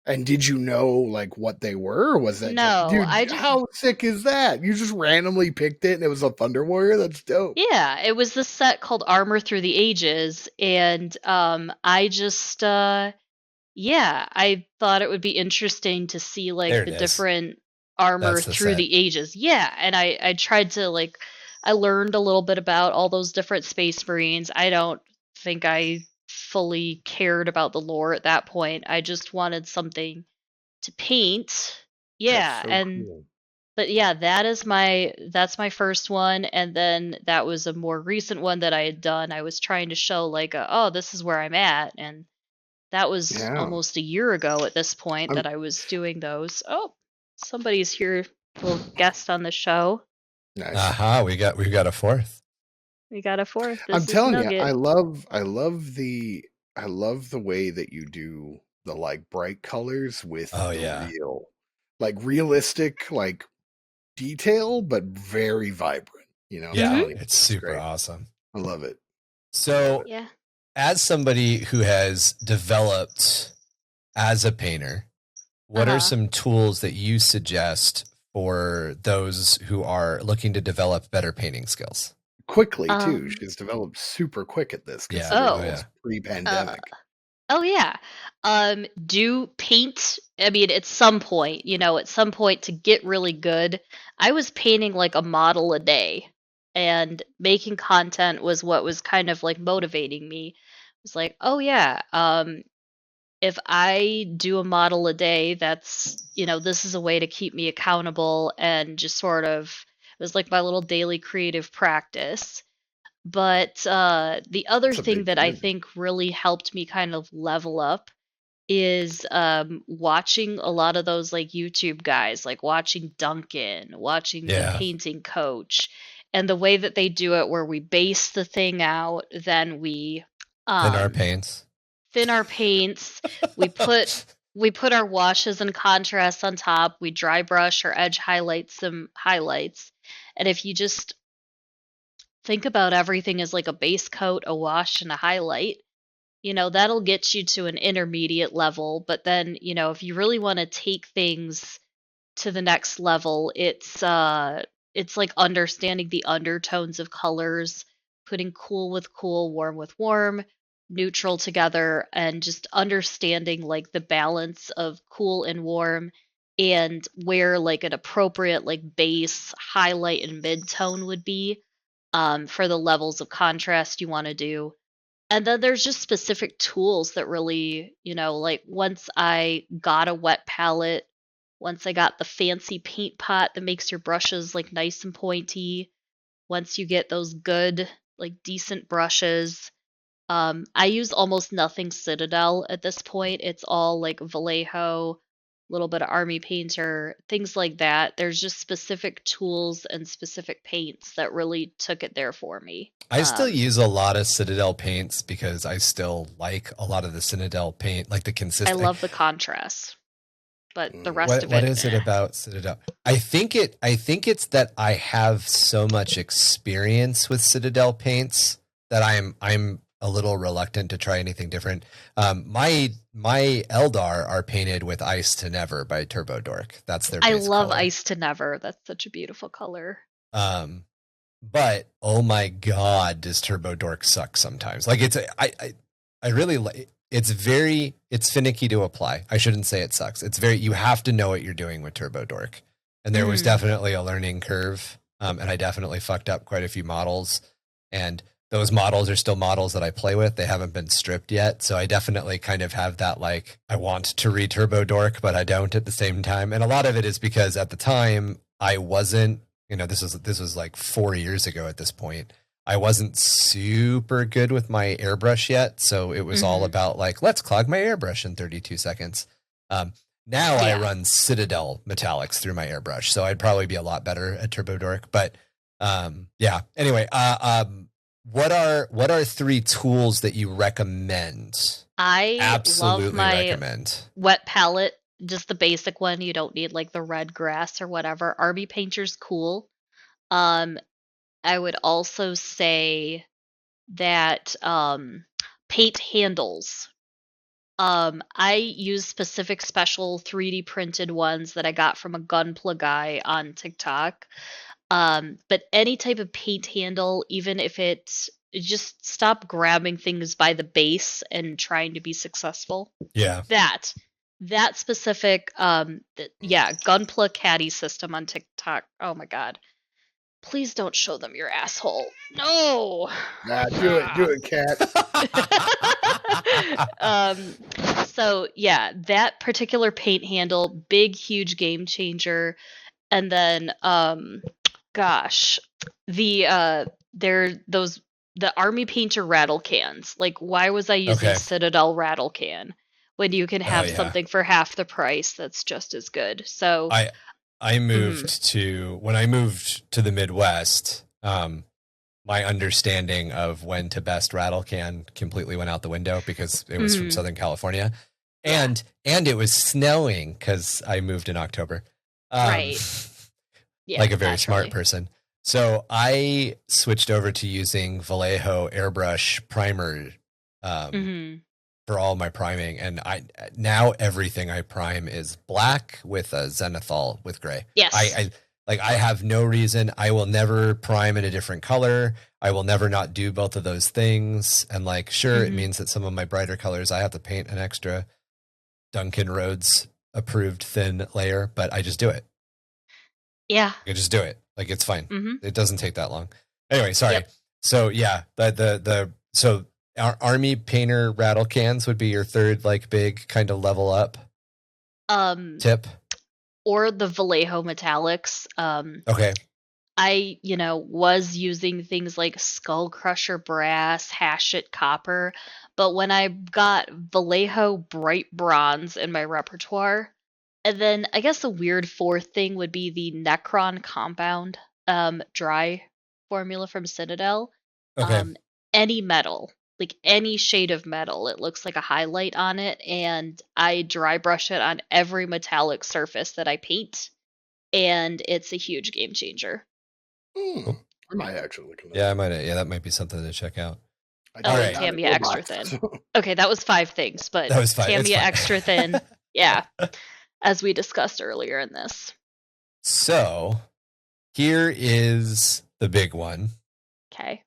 And did you know like what they were? Or was that no? How sick is that? You just randomly picked it and it was a Thunder Warrior. That's dope. Yeah, it was this set called Armor Through the Ages, and I just I thought it would be interesting to see like the different armor through the ages. Yeah, and I tried to I learned a little bit about all those different Space Marines. I don't think I fully cared about the lore at that point. I just wanted something to paint. Yeah, cool. But yeah, that's my first one, and then that was a more recent one that I had done. I was trying to show this is where I'm at, and that was almost a year ago at this point that I was doing those. Oh, somebody's here, little guest on the show. Nice. Aha, we've got a fourth. We got a fourth. I'm telling you, I love the way that you do the bright colors with realistic detail, but very vibrant. Yeah, it's super awesome. I love it. So, as somebody who has developed as a painter, what are some tools that you suggest for those who are looking to develop better painting skills? Quickly, too. She's developed super quick at this. Pre-pandemic. Do paint. I mean, at some point, to get really good, I was painting a model a day, and making content was what was kind of motivating me. It was like, if I do a model a day, that's, this is a way to keep me accountable, and just sort of, it was like my little daily creative practice. But the other That's a thing big that I commitment. think really helped me kind of level up is watching a lot of those like YouTube guys, like watching Duncan, watching the Yeah. painting coach, and the way that they do it where we base the thing out, then we Thin our um paints. thin our paints, we put our washes and contrasts on top, we dry brush or edge highlight some highlights. And if you just think about everything as like a base coat, a wash, and a highlight, that'll get you to an intermediate level. But then, if you really want to take things to the next level, it's like understanding the undertones of colors, putting cool with cool, warm with warm, neutral together, and just understanding like the balance of cool and warm, and where like an appropriate like base, highlight, and mid tone would be for the levels of contrast you want to do. And then there's just specific tools that really, like once I got a wet palette, once I got the fancy paint pot that makes your brushes like nice and pointy, once you get those good, like decent brushes, I use almost nothing Citadel at this point. It's all like Vallejo, a little bit of Army Painter, things like that. There's just specific tools and specific paints that really took it there for me. I still use a lot of Citadel paints because I still like a lot of the Citadel paint, like the I consistent. love the contrast, but the rest What of what it, is it about Citadel? I think it's that I have so much experience with Citadel paints that I'm a little reluctant to try anything different. My Eldar are painted with Ice to Never by Turbo Dork. That's their I base love color. Ice to Never. That's such a beautiful color. But oh my god, does Turbo Dork suck sometimes? Like I really like. It's finicky to apply. I shouldn't say it sucks. You have to know what you're doing with Turbo Dork. And there was definitely a learning curve. And I definitely fucked up quite a few models. And those models are still models that I play with. They haven't been stripped yet. So I definitely kind of have that, like, I want to re-Turbo Dork, but I don't at the same time. And a lot of it is because at the time I wasn't, this was like 4 years ago at this point. I wasn't super good with my airbrush yet, so it was all about like, let's clog my airbrush in 32 seconds. Now I run Citadel metallics through my airbrush, so I'd probably be a lot better at Turbo Dork. But yeah. Anyway, what are 3 tools that you recommend? I Absolutely love my recommend. wet palette, just the basic one. You don't need like the red grass or whatever. Army Painter's cool. I would also say that paint handles. I use specific special 3D printed ones that I got from a Gunpla guy on TikTok. But any type of paint handle, even if just stop grabbing things by the base and trying to be successful. Yeah. That specific, Gunpla caddy system on TikTok. Oh my god. Please don't show them your asshole. No. Nah, do it, cat. So yeah, that particular paint handle, big, huge game changer. And then, the Army Painter rattle cans. Like, why was I using Citadel rattle can when you can have something for half the price that's just as good? So I moved when I moved to the Midwest, my understanding of when to best rattle can completely went out the window because it was from Southern California, and it was snowing because I moved in October. Right. Yeah, like a very smart person. So I switched over to using Vallejo airbrush primer for all my priming, and now everything I prime is black with a zenithal with gray. Yes. I have no reason. I will never prime in a different color. I will never not do both of those things. And like, sure, it means that some of my brighter colors I have to paint an extra Duncan Rhodes approved thin layer, but I just do it. Yeah. I just do it. Like, it's fine. It doesn't take that long. Anyway, sorry. Yep. So yeah, so our Army Painter rattle cans would be your third, like, big kind of level up tip. Or the Vallejo metallics. Okay. I, was using things like Skull Crusher brass, Hashit copper, but when I got Vallejo bright bronze in my repertoire, and then I guess the weird fourth thing would be the Necron compound dry formula from Citadel. Okay. Any metal, like any shade of metal, it looks like a highlight on it, and I dry brush it on every metallic surface that I paint, and it's a huge game changer. I might actually look at that. Yeah, I might. Yeah, that might be something to check out. Oh, and Tamiya extra thin. Okay, that was 5 things, but That was 5. Tamiya extra thin. Yeah, as we discussed earlier in this. So, here is the big one. Okay.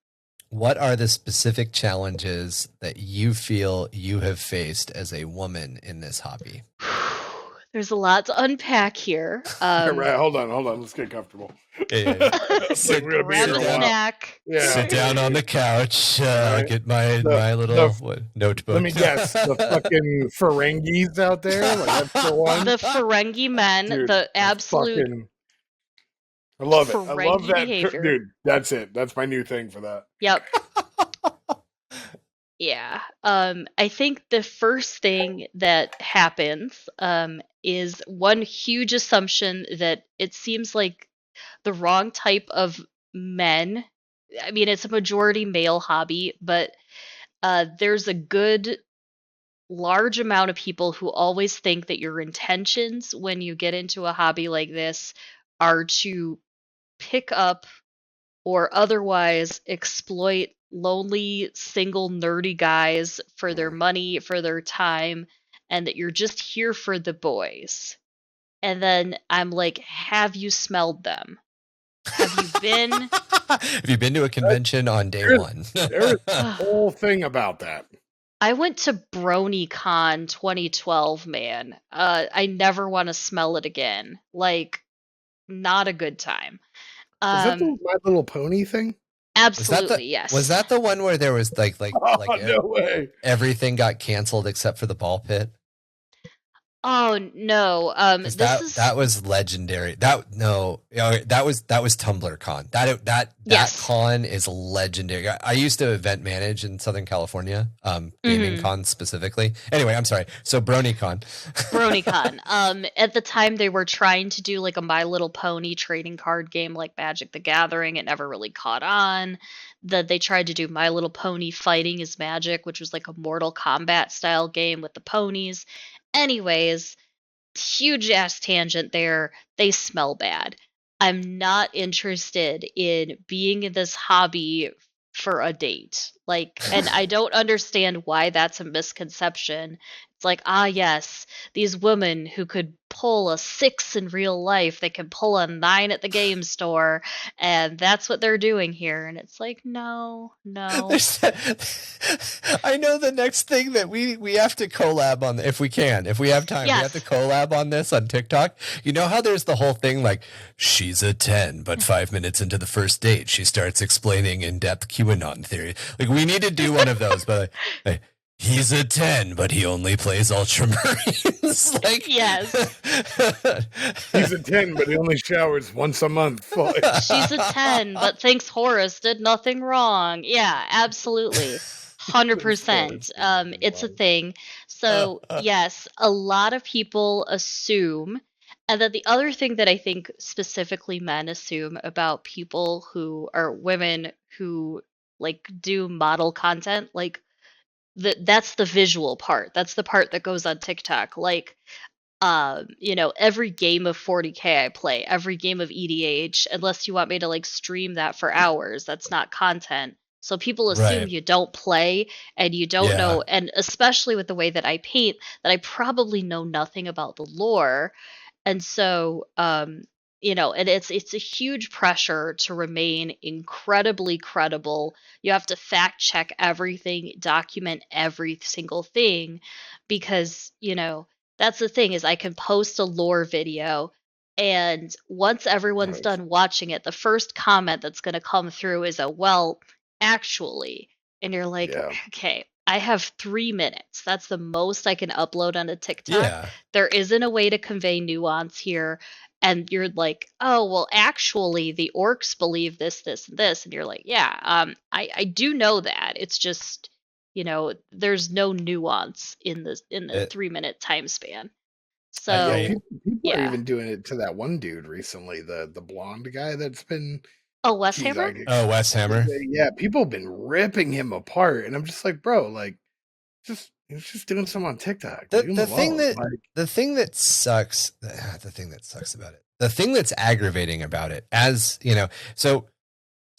What are the specific challenges that you feel you have faced as a woman in this hobby? There's a lot to unpack here. Right, hold on. Let's get comfortable. Yeah. Grab a snack. Yeah. Sit down on the couch. Get my little notebook. Let me guess. The fucking Ferengis out there? Like, that's the one? The Ferengi men. Dude, the absolute... I love it. I love Ferengi that. behavior. Dude, that's it. That's my new thing for that. Yep. Yeah. I think the first thing that happens is one huge assumption that it seems like the wrong type of men. I mean, it's a majority male hobby, but there's a good large amount of people who always think that your intentions when you get into a hobby like this are to pick up or otherwise exploit lonely, single, nerdy guys for their money, for their time, and that you're just here for the boys. And then I'm like, have you smelled them? Have you been? Have you been to a convention on day one? There's a whole thing about that. I went to BronyCon 2012, man. I never want to smell it again. Like, not a good time. Is that the My Little Pony thing? Absolutely, yes. Was that the one where there was like no way. Everything got canceled except for the ball pit? Oh no! That was legendary. That was TumblrCon. That con is legendary. I used to event manage in Southern California, gaming con specifically. Anyway, I'm sorry. So BronyCon. BronyCon. At the time, they were trying to do like a My Little Pony trading card game like Magic the Gathering. It never really caught on. They tried to do My Little Pony Fighting is Magic, which was like a Mortal Kombat style game with the ponies. Anyways, huge ass tangent there. They smell bad. I'm not interested in being in this hobby for a date. Like, and I don't understand why that's a misconception. It's like, yes, these women who could pull a 6 in real life, they can pull a 9 at the game store, and that's what they're doing here. And it's like, no. I know the next thing that we have to collab on, if we have time, Yes. we have to collab on this on TikTok. You know how there's the whole thing like, she's a 10, but 5 minutes into the first date, she starts explaining in-depth QAnon theory. Like, we need to do one of those, but like, he's a 10, but he only plays Ultramarines. Like, yes. He's a 10, but he only showers once a month. She's a 10, but thinks Horus did nothing wrong. Yeah, absolutely. 100%. It's a thing. So, yes, a lot of people assume, and then the other thing that I think specifically men assume about people who are women who like do model content, like that's the visual part. That's the part that goes on TikTok. Like, every game of 40K I play, every game of EDH, unless you want me to like stream that for hours, that's not content. So people assume you don't play and you don't know, and especially with the way that I paint, that I probably know nothing about the lore. And so, and it's a huge pressure to remain incredibly credible. You have to fact check everything, document every single thing, because, that's the thing is I can post a lore video, and once everyone's done watching it, the first comment that's going to come through is well, actually, and you're like, okay, I have 3 minutes. That's the most I can upload on a TikTok. Yeah. There isn't a way to convey nuance here. and you're like, oh, well, actually, the orcs believe this, this, and this, and you're like, yeah, I do know that. It's just, there's no nuance in the It, 3-minute time span. Yeah, So people are yeah. even doing it to that one dude recently, the blonde guy that's been. Oh, Wes Hammer? Wes Hammer. Yeah, people have been ripping him apart, and I'm just like, bro, like, he's just doing something on TikTok. The thing that sucks about it, the thing that's aggravating about it, as you know, so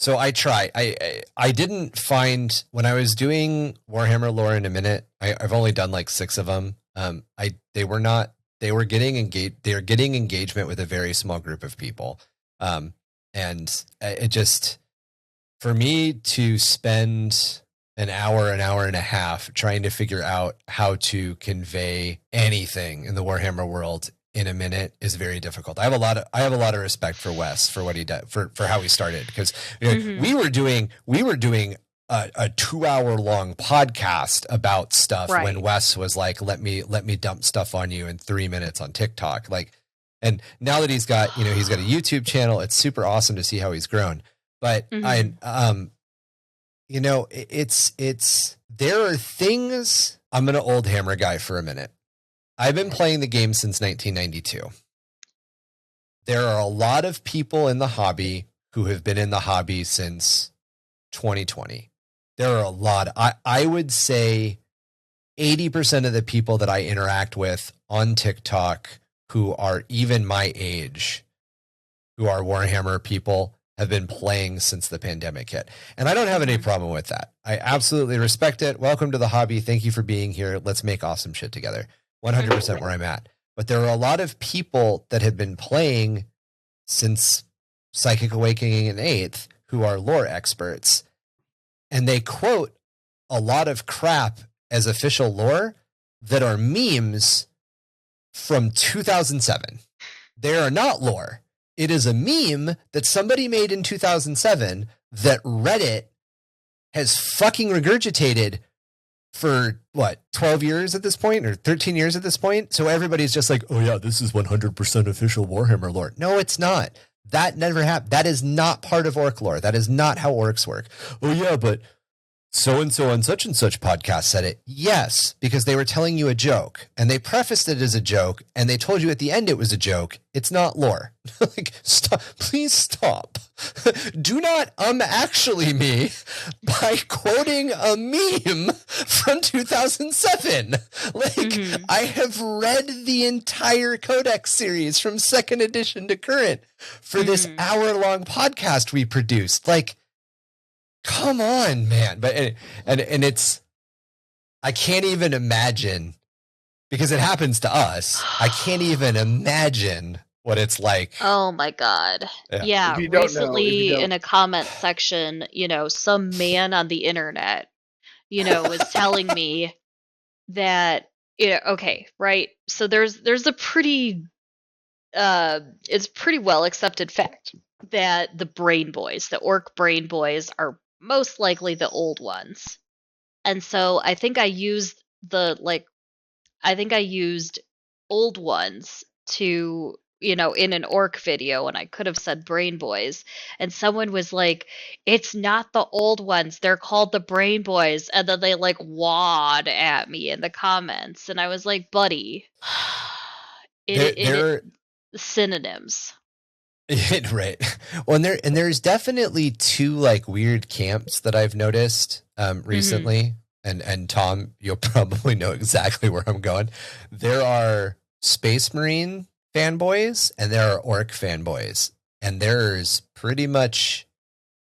I try. I didn't find when I was doing Warhammer lore in a minute. I've only done like 6 of them. They were getting engaged. They were getting engagement with a very small group of people. And it just, for me to spend an hour and a half trying to figure out how to convey anything in the Warhammer world in a minute is very difficult. I have a lot of respect for Wes for what he did, for how he started, because we were doing a 2-hour long podcast about stuff when Wes was like, let me dump stuff on you in 3 minutes on TikTok. Like, and now that he's got a YouTube channel, it's super awesome to see how he's grown. But it's there are things. I'm going to old hammer guy for a minute. I've been playing the game since 1992. There are a lot of people in the hobby who have been in the hobby since 2020. There are a lot. I would say 80% of the people that I interact with on TikTok who are even my age, who are Warhammer people, have been playing since the pandemic hit. And I don't have any problem with that. I absolutely respect it. Welcome to the hobby. Thank you for being here. Let's make awesome shit together. 100% where I'm at. But there are a lot of people that have been playing since Psychic Awakening and 8th who are lore experts. And they quote a lot of crap as official lore that are memes from 2007. They are not lore. It is a meme that somebody made in 2007 that Reddit has fucking regurgitated for 12 years at this point, or 13 years at this point. So everybody's just like, oh yeah, this is 100% official Warhammer lore. No, it's not. That never happened. That is not part of orc lore. That is not how orcs work. Oh yeah, but so-and-so on such and such podcast said it. Yes, because they were telling you a joke, and they prefaced it as a joke, and they told you at the end it was a joke. It's not lore. Like, stop. Please stop. Do not actually me by quoting a meme from 2007. Like, I have read the entire Codex series from 2nd edition to current for this hour-long podcast we produced. Like, come on, man. But and it's, I can't even imagine, because it happens to us. I can't even imagine what it's like. Oh my God. Yeah. Recently in a comment section, some man on the internet, was telling me that, okay, right. So there's a pretty, it's pretty well accepted fact that the brain boys, the orc brain boys, are most likely the old ones. And so I think I used old ones to, in an orc video, and I could have said brain boys, and someone was like, it's not the old ones, they're called the brain boys. And then they wad at me in the comments, and I was like, buddy, they're synonyms. Right. Well, there's definitely 2 weird camps that I've noticed recently. And Tom, you'll probably know exactly where I'm going. There are Space Marine fanboys and there are orc fanboys, and there's pretty much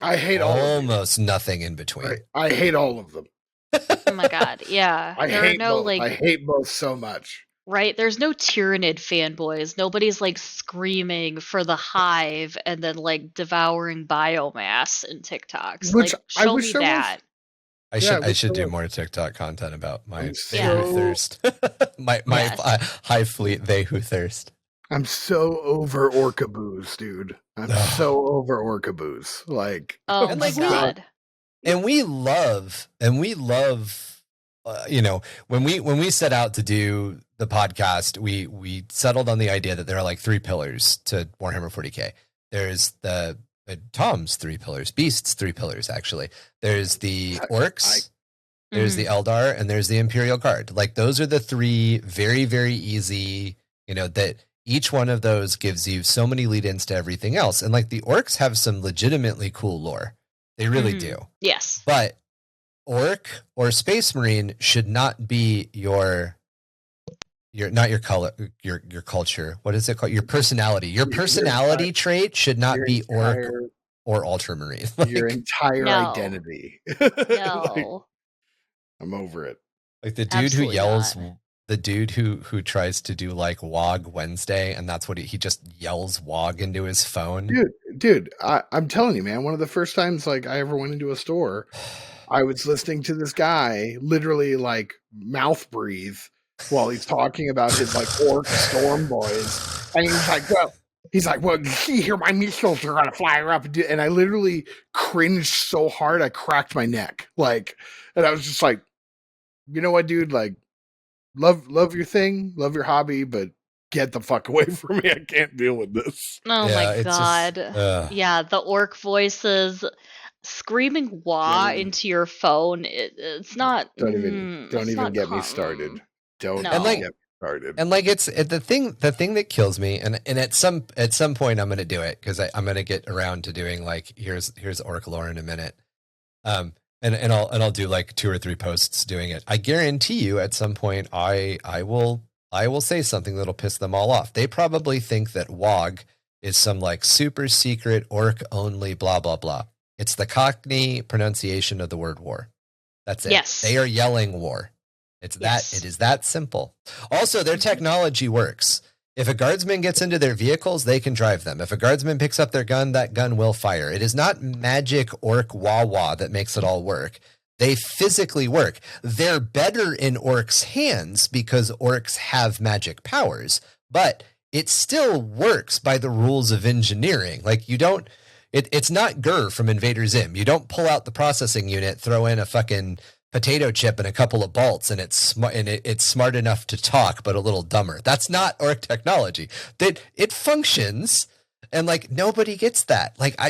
almost nothing in between. I hate all of them. Oh my God. Yeah. I hate both so much. Right? There's no Tyranid fanboys. Nobody's screaming for the Hive and then devouring biomass in TikToks. Which show me that. I should do more TikTok content about my they who thirst. my Hive fleet, they who thirst. I'm so over Orcaboos, dude. I'm so over Orcaboos. Oh my God. And we love when we set out to do the podcast, we settled on the idea that there are like 3 pillars to Warhammer 40K. There's the Tom's 3 pillars, Beast's 3 pillars, actually. There's the orcs, there's the Eldar, and there's the Imperial Guard. Like, those are the 3 very, very easy, that each one of those gives you so many lead-ins to everything else. And like, the orcs have some legitimately cool lore. They really do. Yes. But orc or space marine should not be your not your color, your culture. What is it called? Your personality. Your personality trait should not be orc or ultramarine. Like, your entire identity. No. I'm over it. Like the dude who yells, the dude who tries to do like WOG Wednesday, and that's what he just yells WOG into his phone. Dude, I'm telling you, man, one of the first times like I ever went into a store, I was listening to this guy literally like mouth breathe while he's talking about his like orc storm boys, and he's like, well, here my missiles are gonna fly up, and I literally cringed so hard I cracked my neck, like, and I was just like, you know what, dude, like, love your thing, love your hobby, but get the fuck away from me. I can't deal with this. Oh my god. Yeah, the orc voices screaming wah into your phone. It's not. Don't even get me started. Don't get me started. And like, it's the thing that kills me. And at some point I'm going to do it, because I'm going to get around to doing like, here's orc lore in a minute. And I'll do like 2 or 3 posts doing it. I guarantee you at some point I will say something that'll piss them all off. They probably think that WOG is some like super secret orc only blah blah blah. It's the Cockney pronunciation of the word war. That's it. Yes. They are yelling war. It is that simple. Also, their technology works. If a guardsman gets into their vehicles, they can drive them. If a guardsman picks up their gun, that gun will fire. It is not magic orc wah-wah that makes it all work. They physically work. They're better in orcs' hands because orcs have magic powers, but it still works by the rules of engineering. Like, you don't... It's not Gur from Invader Zim. You don't pull out the processing unit, throw in a fucking potato chip and a couple of bolts, and it's smart enough to talk, but a little dumber. That's not orc technology. It functions, and like, nobody gets that. Like,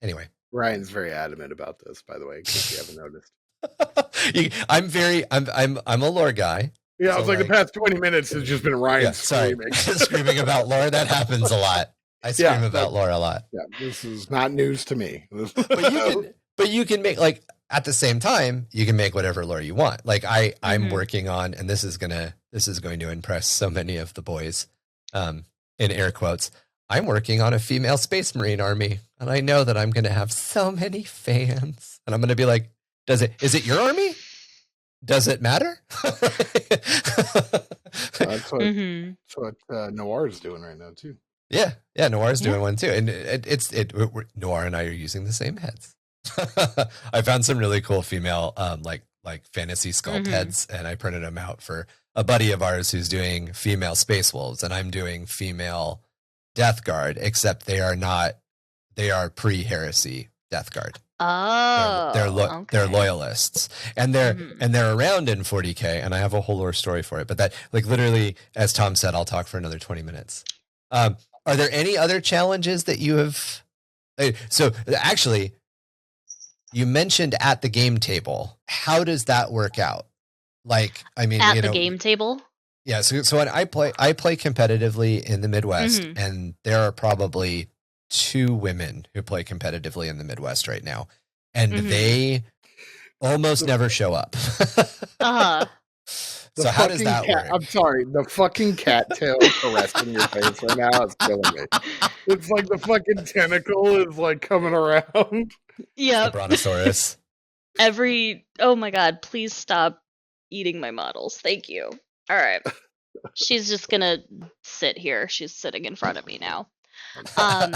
anyway. Ryan's very adamant about this, by the way, in case you haven't noticed. I'm a lore guy. Yeah, so I was like, the past 20 minits has just been Ryan screaming. Screaming about lore. That happens a lot. I scream about lore a lot. Yeah, this is not news to me. But you can make, like, at the same time, you can make whatever lore you want. Like, I'm working on, and this is going to impress so many of the boys, in air quotes. I'm working on a female Space Marine army, and I know that I'm going to have so many fans, and I'm going to be like, is it your army? Does it matter? That's what Noir is doing right now too. Yeah, Noir's doing one too, and Noir and I are using the same heads. I found some really cool female, like fantasy sculpt heads, and I printed them out for a buddy of ours who's doing female Space Wolves, and I'm doing female Death Guard, except they are pre-heresy Death Guard. Oh, they're loyalists, and they're around in 40K, and I have a whole lore story for it. But that, like, literally, as Tom said, I'll talk for another 20 minutes. Are there any other challenges that you have? So actually, you mentioned at the game table. How does that work out? Like, I mean, at the game table. Yeah. So when I play competitively in the Midwest, and there are probably 2 women who play competitively in the Midwest right now, and they almost never show up. So how does that work? I'm sorry, the fucking cattail caressing your face right now is killing me. It's like the fucking tentacle is like coming around. Yeah, Brontosaurus. Oh my god, please stop eating my models. Thank you. All right. She's just gonna sit here. She's sitting in front of me now. Oh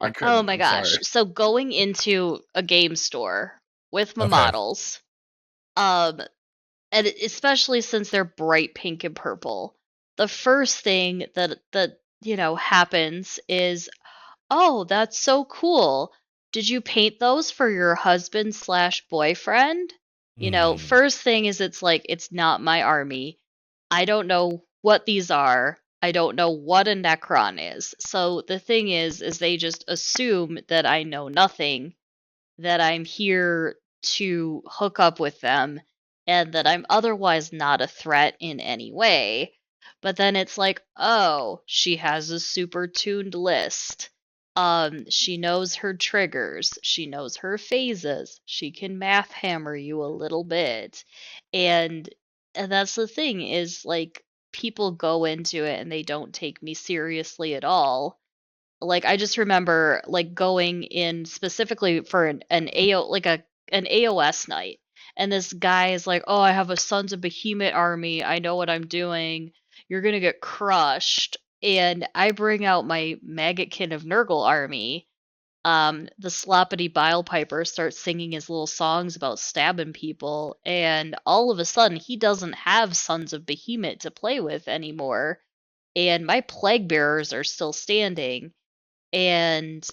my gosh. Sorry. So going into a game store with my models, and especially since they're bright pink and purple, the first thing that happens is, oh, that's so cool. Did you paint those for your husband/boyfriend? First thing is, it's like, it's not my army. I don't know what these are. I don't know what a Necron is. So the thing is they just assume that I know nothing, that I'm here to hook up with them, and that I'm otherwise not a threat in any way. But then it's like, oh, she has a super tuned list. She knows her triggers, she knows her phases, she can math hammer you a little bit. And that's the thing is like people go into it and they don't take me seriously at all. Like I just remember like going in specifically for an AO like an AOS night, and this guy is like, "Oh, I have a Sons of Behemoth army. I know what I'm doing. You're gonna get crushed." And I bring out my Maggotkin of Nurgle army. The sloppity bile piper starts singing his little songs about stabbing people, and all of a sudden he doesn't have Sons of Behemoth to play with anymore, and my plague bearers are still standing. And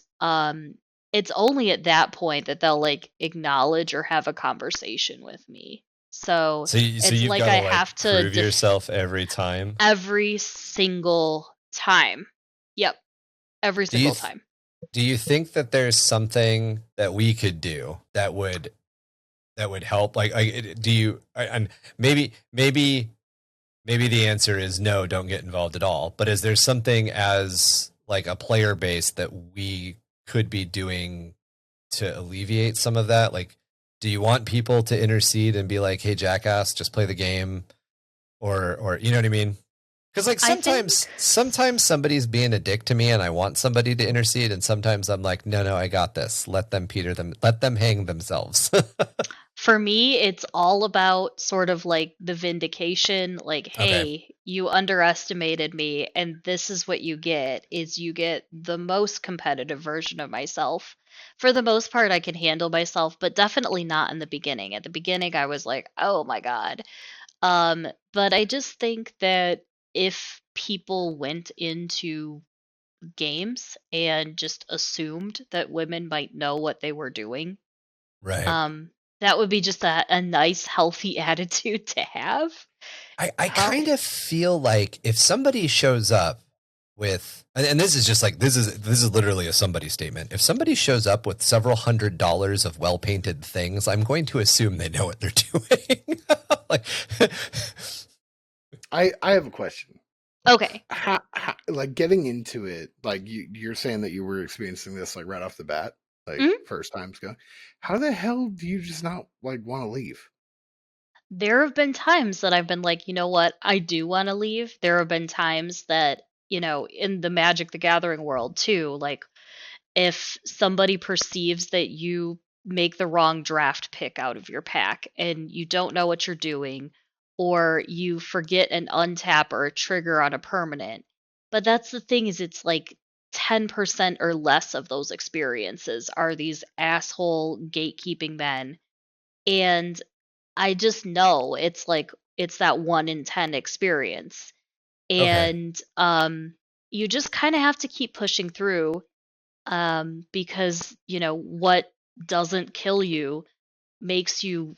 it's only at that point that they'll like acknowledge or have a conversation with me. So So it's you've like got I to like have to prove yourself every time. every single time. Yep, every Do you single time. do you think that there's something that we could do that would help? Like do you? And maybe the answer is no. Don't get involved at all. But is there something as like a player base that we could be doing to alleviate some of that? Like, do you want people to intercede and be like, "Hey, jackass, just play the game," or you know what I mean? Because like sometimes somebody's being a dick to me, and I want somebody to intercede, and sometimes I'm like, no, I got this. Let them hang themselves. For me, it's all about sort of like the vindication, like, Okay. hey, you underestimated me, and this is what you get, is you get the most competitive version of myself. For the most part, I can handle myself, but definitely not in the beginning. At the beginning, I was like, oh my God. But I just think that if people went into games and just assumed that women might know what they were doing, Right. that would be just a nice, healthy attitude to have. I kind of feel like if somebody shows up with, and this is just like, this is literally a somebody statement. If somebody shows up with several $100s of well-painted things, I'm going to assume they know what they're doing. Like, I have a question. Okay. How, like getting into it, like you're saying that you were experiencing this like right off the bat, like first times go. How the hell do you just not like want to leave? There have been times that I've been like, you know what, I do want to leave. There have been times that, you know, in the Magic the Gathering world too, like if somebody perceives that you make the wrong draft pick out of your pack and you don't know what you're doing, or you forget an untap or a trigger on a permanent. But that's the thing is it's like 10% or less of those experiences are these asshole gatekeeping men. And I just know it's like it's that 1 in 10 experience. okay. And you just kind of have to keep pushing through, because you know what doesn't kill you makes you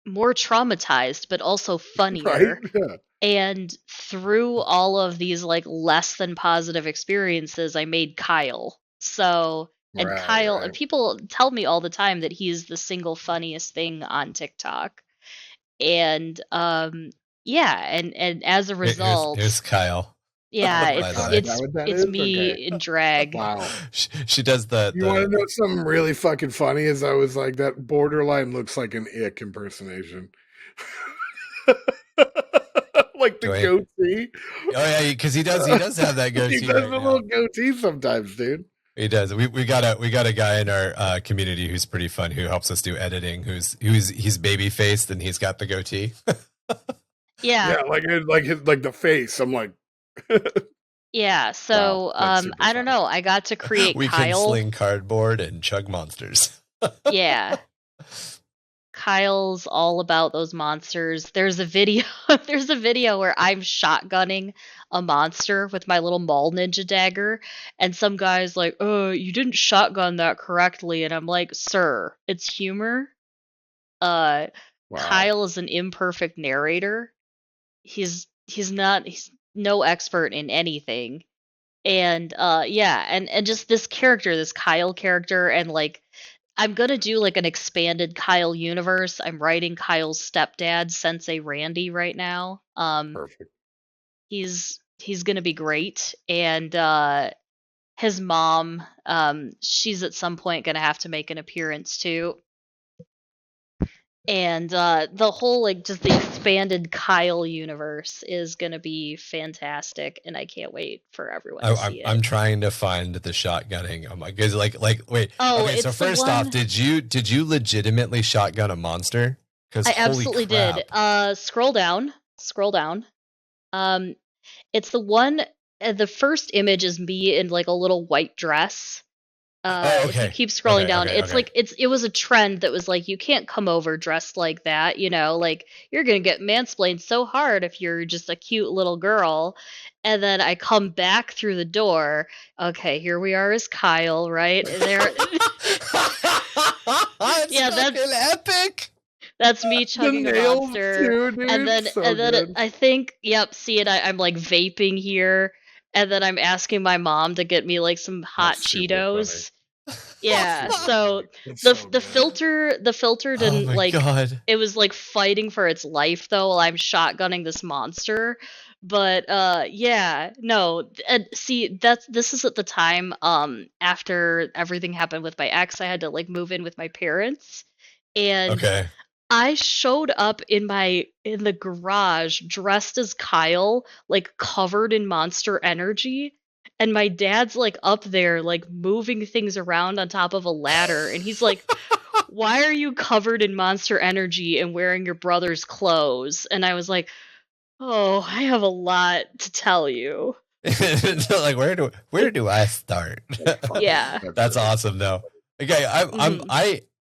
more traumatized but also Right? funnier. Yeah. And through all of these like less than positive experiences, I made Kyle. So, and Kyle, and Right. people tell me all the time that he's the single funniest thing on TikTok. And yeah, and as a result, Here's Kyle. yeah, Oh my God, is that what that it's is? me Okay. in drag. Wow. She does You want to know something really fucking funny? Is I was like, that borderline looks like an ick impersonation. Like the goatee. Oh yeah, because he does have that goatee. He does a little goatee sometimes, dude. He does. We got a guy in our community who's pretty fun, who helps us do editing. He's baby faced and he's got the goatee. Yeah. Yeah, like the face. I'm like, yeah. So wow, that's super I don't funny. know. I got to create We Kyle. can sling cardboard and chug monsters. Yeah. Kyle's all about those monsters. There's a video where I'm shotgunning a monster with my little Maul Ninja dagger, and some guy's like, "Oh, you didn't shotgun that correctly." And I'm like, "Sir, it's humor." Wow. Kyle is an imperfect narrator. He's he's no expert in anything. And and just this character, this Kyle character, and like I'm gonna do like an expanded Kyle universe. I'm writing Kyle's stepdad, Sensei Randy, right now. Perfect. He's gonna be great, and his mom, she's at some point gonna have to make an appearance too. And the whole like just the expanded Kyle universe is gonna be fantastic, and I can't wait for everyone to see it. I'm trying to find the shotgunning. Oh my goodness! Like wait. Oh, okay, so first off, did you legitimately shotgun a monster? Because I absolutely did. Scroll down. It's the one. The first image is me in like a little white dress. If you keep scrolling down, it's like it was a trend that was like you can't come over dressed like that, like you're gonna get mansplained so hard if you're just a cute little girl. And then I come back through the door. Okay, here we are as Kyle, right? And there, that's epic. That's me chugging a monster, too, dude. and then good. I think, see it. I'm like vaping here. And then I'm asking my mom to get me like some hot Cheetos. Yeah, so the filter didn't God. It was like fighting for its life though while I'm shotgunning this monster. But no, and see this is at the time after everything happened with my ex. I had to like move in with my parents, and I showed up in the garage dressed as Kyle, like covered in monster energy, and my dad's like up there like moving things around on top of a ladder, and he's like, "Why are you covered in monster energy and wearing your brother's clothes?" And I was like, "Oh, I have a lot to tell you." Like where do I start? Yeah. That's awesome though. Okay,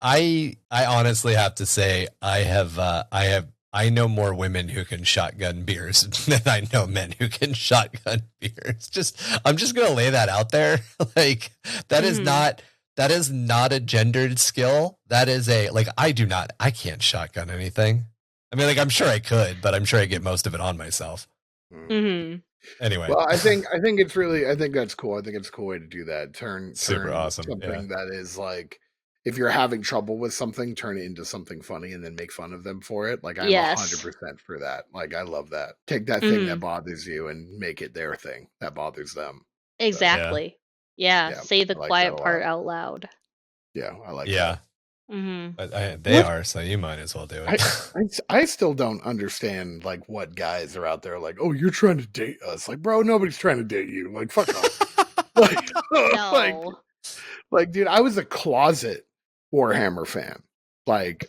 I honestly have to say I know more women who can shotgun beers than I know men who can shotgun beers. I'm just gonna lay that out there. Like that is not a gendered skill. That is I can't shotgun anything. I mean, like I'm sure I could, but I'm sure I get most of it on myself. Mm-hmm. Anyway, well, I think that's cool. I think it's a cool way to do that. Turn awesome. Something that is like, if you're having trouble with something, turn it into something funny and then make fun of them for it. Like I'm 100% for that. Like I love that. Take that thing that bothers you and make it their thing that bothers them. Exactly. Yeah. Say the quiet part out loud. Yeah, I like that. Mm-hmm. But they are, so you might as well do it. I still don't understand like what guys are out there like, oh, you're trying to date us. Like, bro, nobody's trying to date you. Like, fuck off. No. Like, dude, I was a closet Warhammer fan. Like,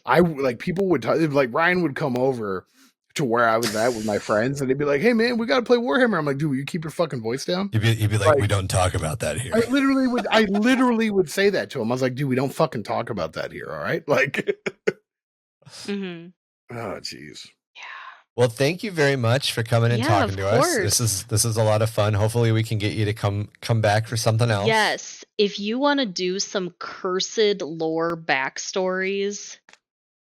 people would like Ryan would come over to where I was at with my friends, and they'd be like, "Hey, man, we got to play Warhammer." I'm like, "Dude, will you keep your fucking voice down?" He'd be like, "We don't talk about that here." I literally would say that to him. I was like, "Dude, we don't fucking talk about that here, all right?" Like, mm-hmm. Oh, jeez. Yeah. Well, thank you very much for coming and talking to us. This is a lot of fun. Hopefully, we can get you to come back for something else. Yes, if you want to do some cursed lore backstories.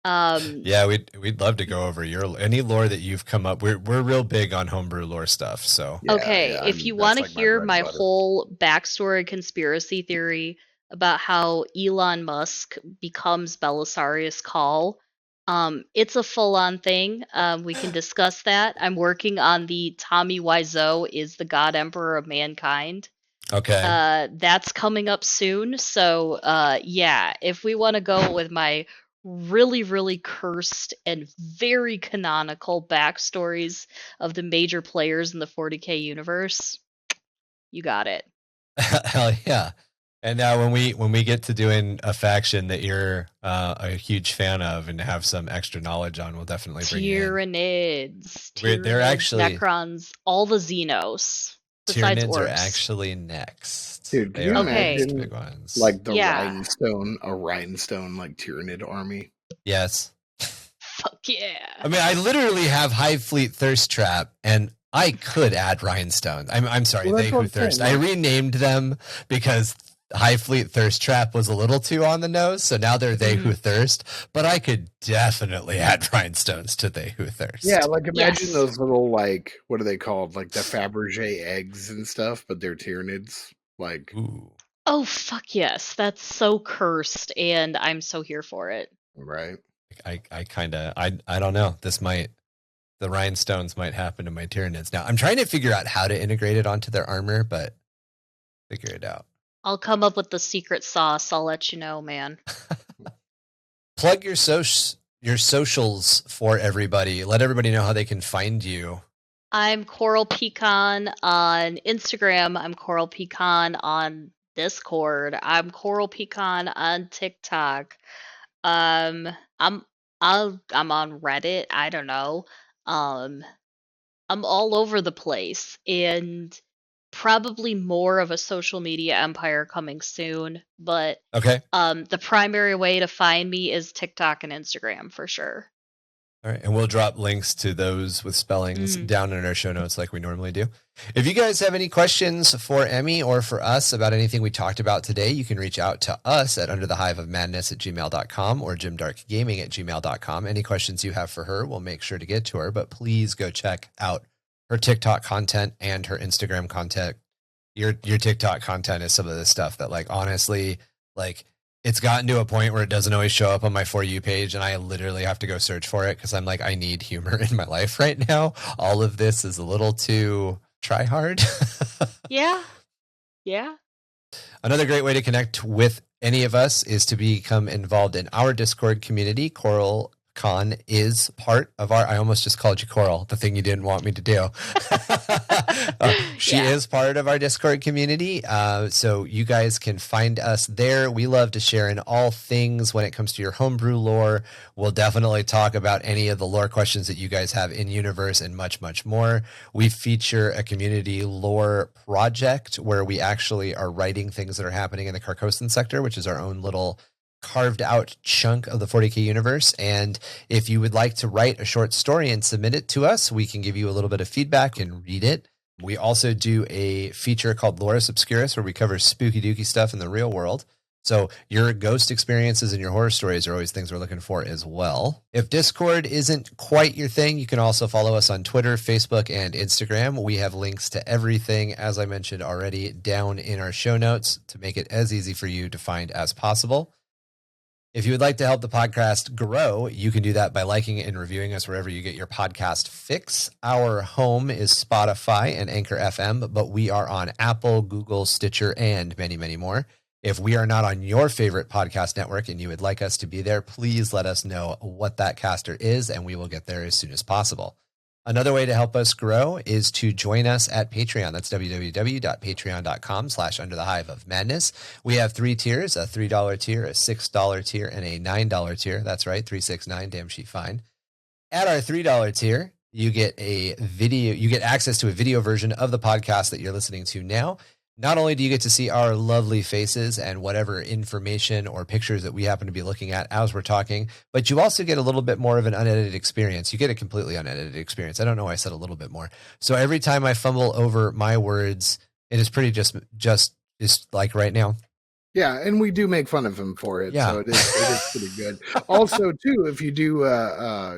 Yeah, we'd love to go over any lore that you've come up. We're real big on homebrew lore stuff. So if you want to hear my whole backstory conspiracy theory about how Elon Musk becomes Belisarius Cawl, it's a full-on thing. We can discuss that. I'm working on the Tommy Wiseau is the God Emperor of Mankind. Okay. That's coming up soon. So if we want to go with my really, really cursed and very canonical backstories of the major players in the 40K universe, you got it. Hell yeah. And now when we get to doing a faction that you're a huge fan of and have some extra knowledge on, we'll definitely bring Tyranids. They're actually Necrons, all the Xenos. Tyranids are actually next. Dude, can you imagine big ones. Like the rhinestone like Tyranid army? Yes. Fuck yeah. I mean, I literally have Hive Fleet Thirst Trap, and I could add rhinestones. I'm sorry, they who thirst. I renamed them because Hive Fleet Thirst Trap was a little too on the nose, so now they're They Who Thirst, but I could definitely add rhinestones to They Who Thirst. Yeah, like imagine Yes. those little, like, what are they called? Like the Fabergé eggs and stuff, but they're Tyranids. Like, Ooh. Oh, fuck yes. That's so cursed, and I'm so here for it. right? I don't know. The rhinestones might happen to my Tyranids. Now, I'm trying to figure out how to integrate it onto their armor, but figure it out. I'll come up with the secret sauce. I'll let you know, man. Plug your socials for everybody. Let everybody know how they can find you. I'm Coral Pecan on Instagram. I'm Coral Pecan on Discord. I'm Coral Pecan on TikTok. I'm on Reddit. I don't know. I'm all over the place, and probably more of a social media empire coming soon. But Okay. the primary way to find me is TikTok and Instagram for sure. All right. And we'll drop links to those with spellings down in our show notes like we normally do. If you guys have any questions for Emmy or for us about anything we talked about today, you can reach out to us at underthehiveofmadness@gmail.com or jimdarkgaming@gmail.com. Any questions you have for her, we'll make sure to get to her, but please go check out her TikTok content and her Instagram content. Your TikTok content is some of the stuff that, like, honestly, like, it's gotten to a point where it doesn't always show up on my For You page, and I literally have to go search for it because I'm like, I need humor in my life right now. All of this is a little too try hard. Yeah. Another great way to connect with any of us is to become involved in our Discord community. Coral Con is part of our, I almost just called you Coral, the thing you didn't want me to do. She is part of our Discord community. So you guys can find us there. We love to share in all things when it comes to your homebrew lore. We'll definitely talk about any of the lore questions that you guys have in universe and much, much more. We feature a community lore project where we actually are writing things that are happening in the Carcosan sector, which is our own little carved out chunk of the 40K universe. And if you would like to write a short story and submit it to us, we can give you a little bit of feedback and read it. We also do a feature called Loris Obscurus, where we cover spooky dooky stuff in the real world. So your ghost experiences and your horror stories are always things we're looking for as well. If Discord isn't quite your thing, you can also follow us on Twitter, Facebook, and Instagram. We have links to everything, as I mentioned already, down in our show notes to make it as easy for you to find as possible. If you would like to help the podcast grow, you can do that by liking and reviewing us wherever you get your podcast fix. Our home is Spotify and Anchor FM, but we are on Apple, Google, Stitcher, and many, many more. If we are not on your favorite podcast network and you would like us to be there, please let us know what that caster is, and we will get there as soon as possible. Another way to help us grow is to join us at Patreon. That's www.patreon.com/underthehiveofmadness. We have 3 tiers, a $3 tier, a $6 tier, and a $9 tier. That's right, 369, damn she fine. At our $3 tier, you get access to a video version of the podcast that you're listening to now. Not only do you get to see our lovely faces and whatever information or pictures that we happen to be looking at as we're talking, but you also get a little bit more of an unedited experience. You get a completely unedited experience. I don't know why I said a little bit more. So every time I fumble over my words, it is pretty just like right now. Yeah, and we do make fun of him for it, Yeah. so it is pretty good. Also, too, if you do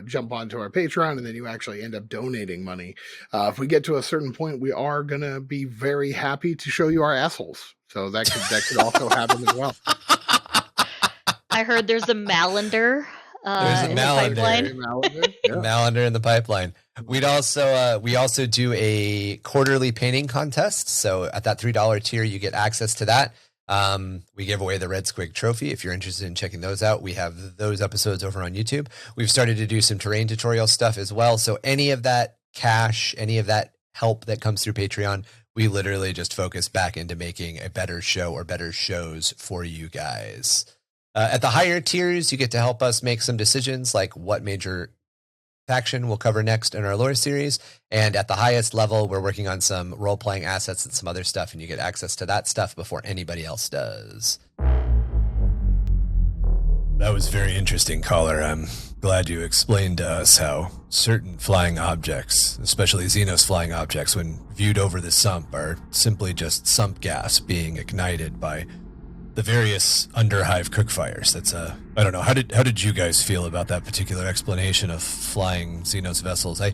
jump onto our Patreon and then you actually end up donating money, if we get to a certain point, we are going to be very happy to show you our assholes. So that could also happen as well. I heard there's a Malander. There's a in the Malander. pipeline. Malander in the pipeline. We also do a quarterly painting contest. So at that $3 tier, you get access to that. We give away the Red Squig trophy. If you're interested in checking those out, we have those episodes over on YouTube. We've started to do some terrain tutorial stuff as well. So any of that cash, any of that help that comes through Patreon, we literally just focus back into making a better show or better shows for you guys. At the higher tiers, you get to help us make some decisions like what major faction we'll cover next in our lore series. And at the highest level, we're working on some role-playing assets and some other stuff, and you get access to that stuff before anybody else does. That was very interesting, caller. I'm glad you explained to us how certain flying objects, especially Xenos flying objects, when viewed over the sump, are simply just sump gas being ignited by the various Underhive cookfires. That's I don't know. How did you guys feel about that particular explanation of flying Xenos vessels? I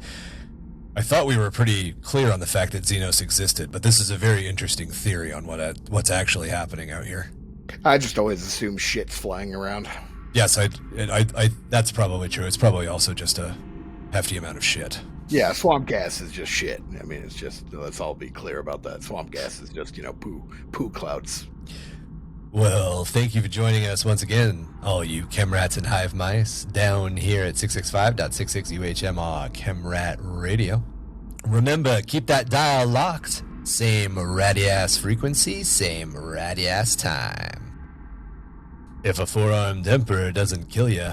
thought we were pretty clear on the fact that Xenos existed, but this is a very interesting theory on what's actually happening out here. I just always assume shit's flying around. Yes, I that's probably true. It's probably also just a hefty amount of shit. Yeah, swamp gas is just shit. I mean, it's just, let's all be clear about that. Swamp gas is just, poo clouds. Well, thank you for joining us once again, all you chemrats and hive mice, down here at 665.66 UHMR Chemrat Radio. Remember, keep that dial locked. Same ratty-ass frequency, same ratty-ass time. If a four-armed emperor doesn't kill you,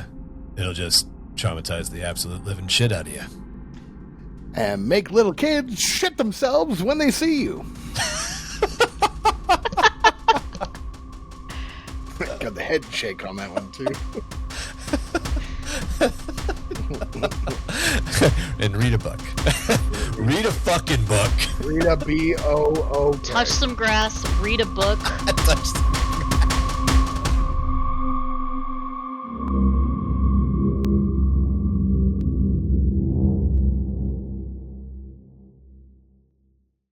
it'll just traumatize the absolute living shit out of you. And make little kids shit themselves when they see you. Got the head shake on that one, too. And read a book. Read a fucking book. Read a B-O-O. Touch some grass, read a book. Touch some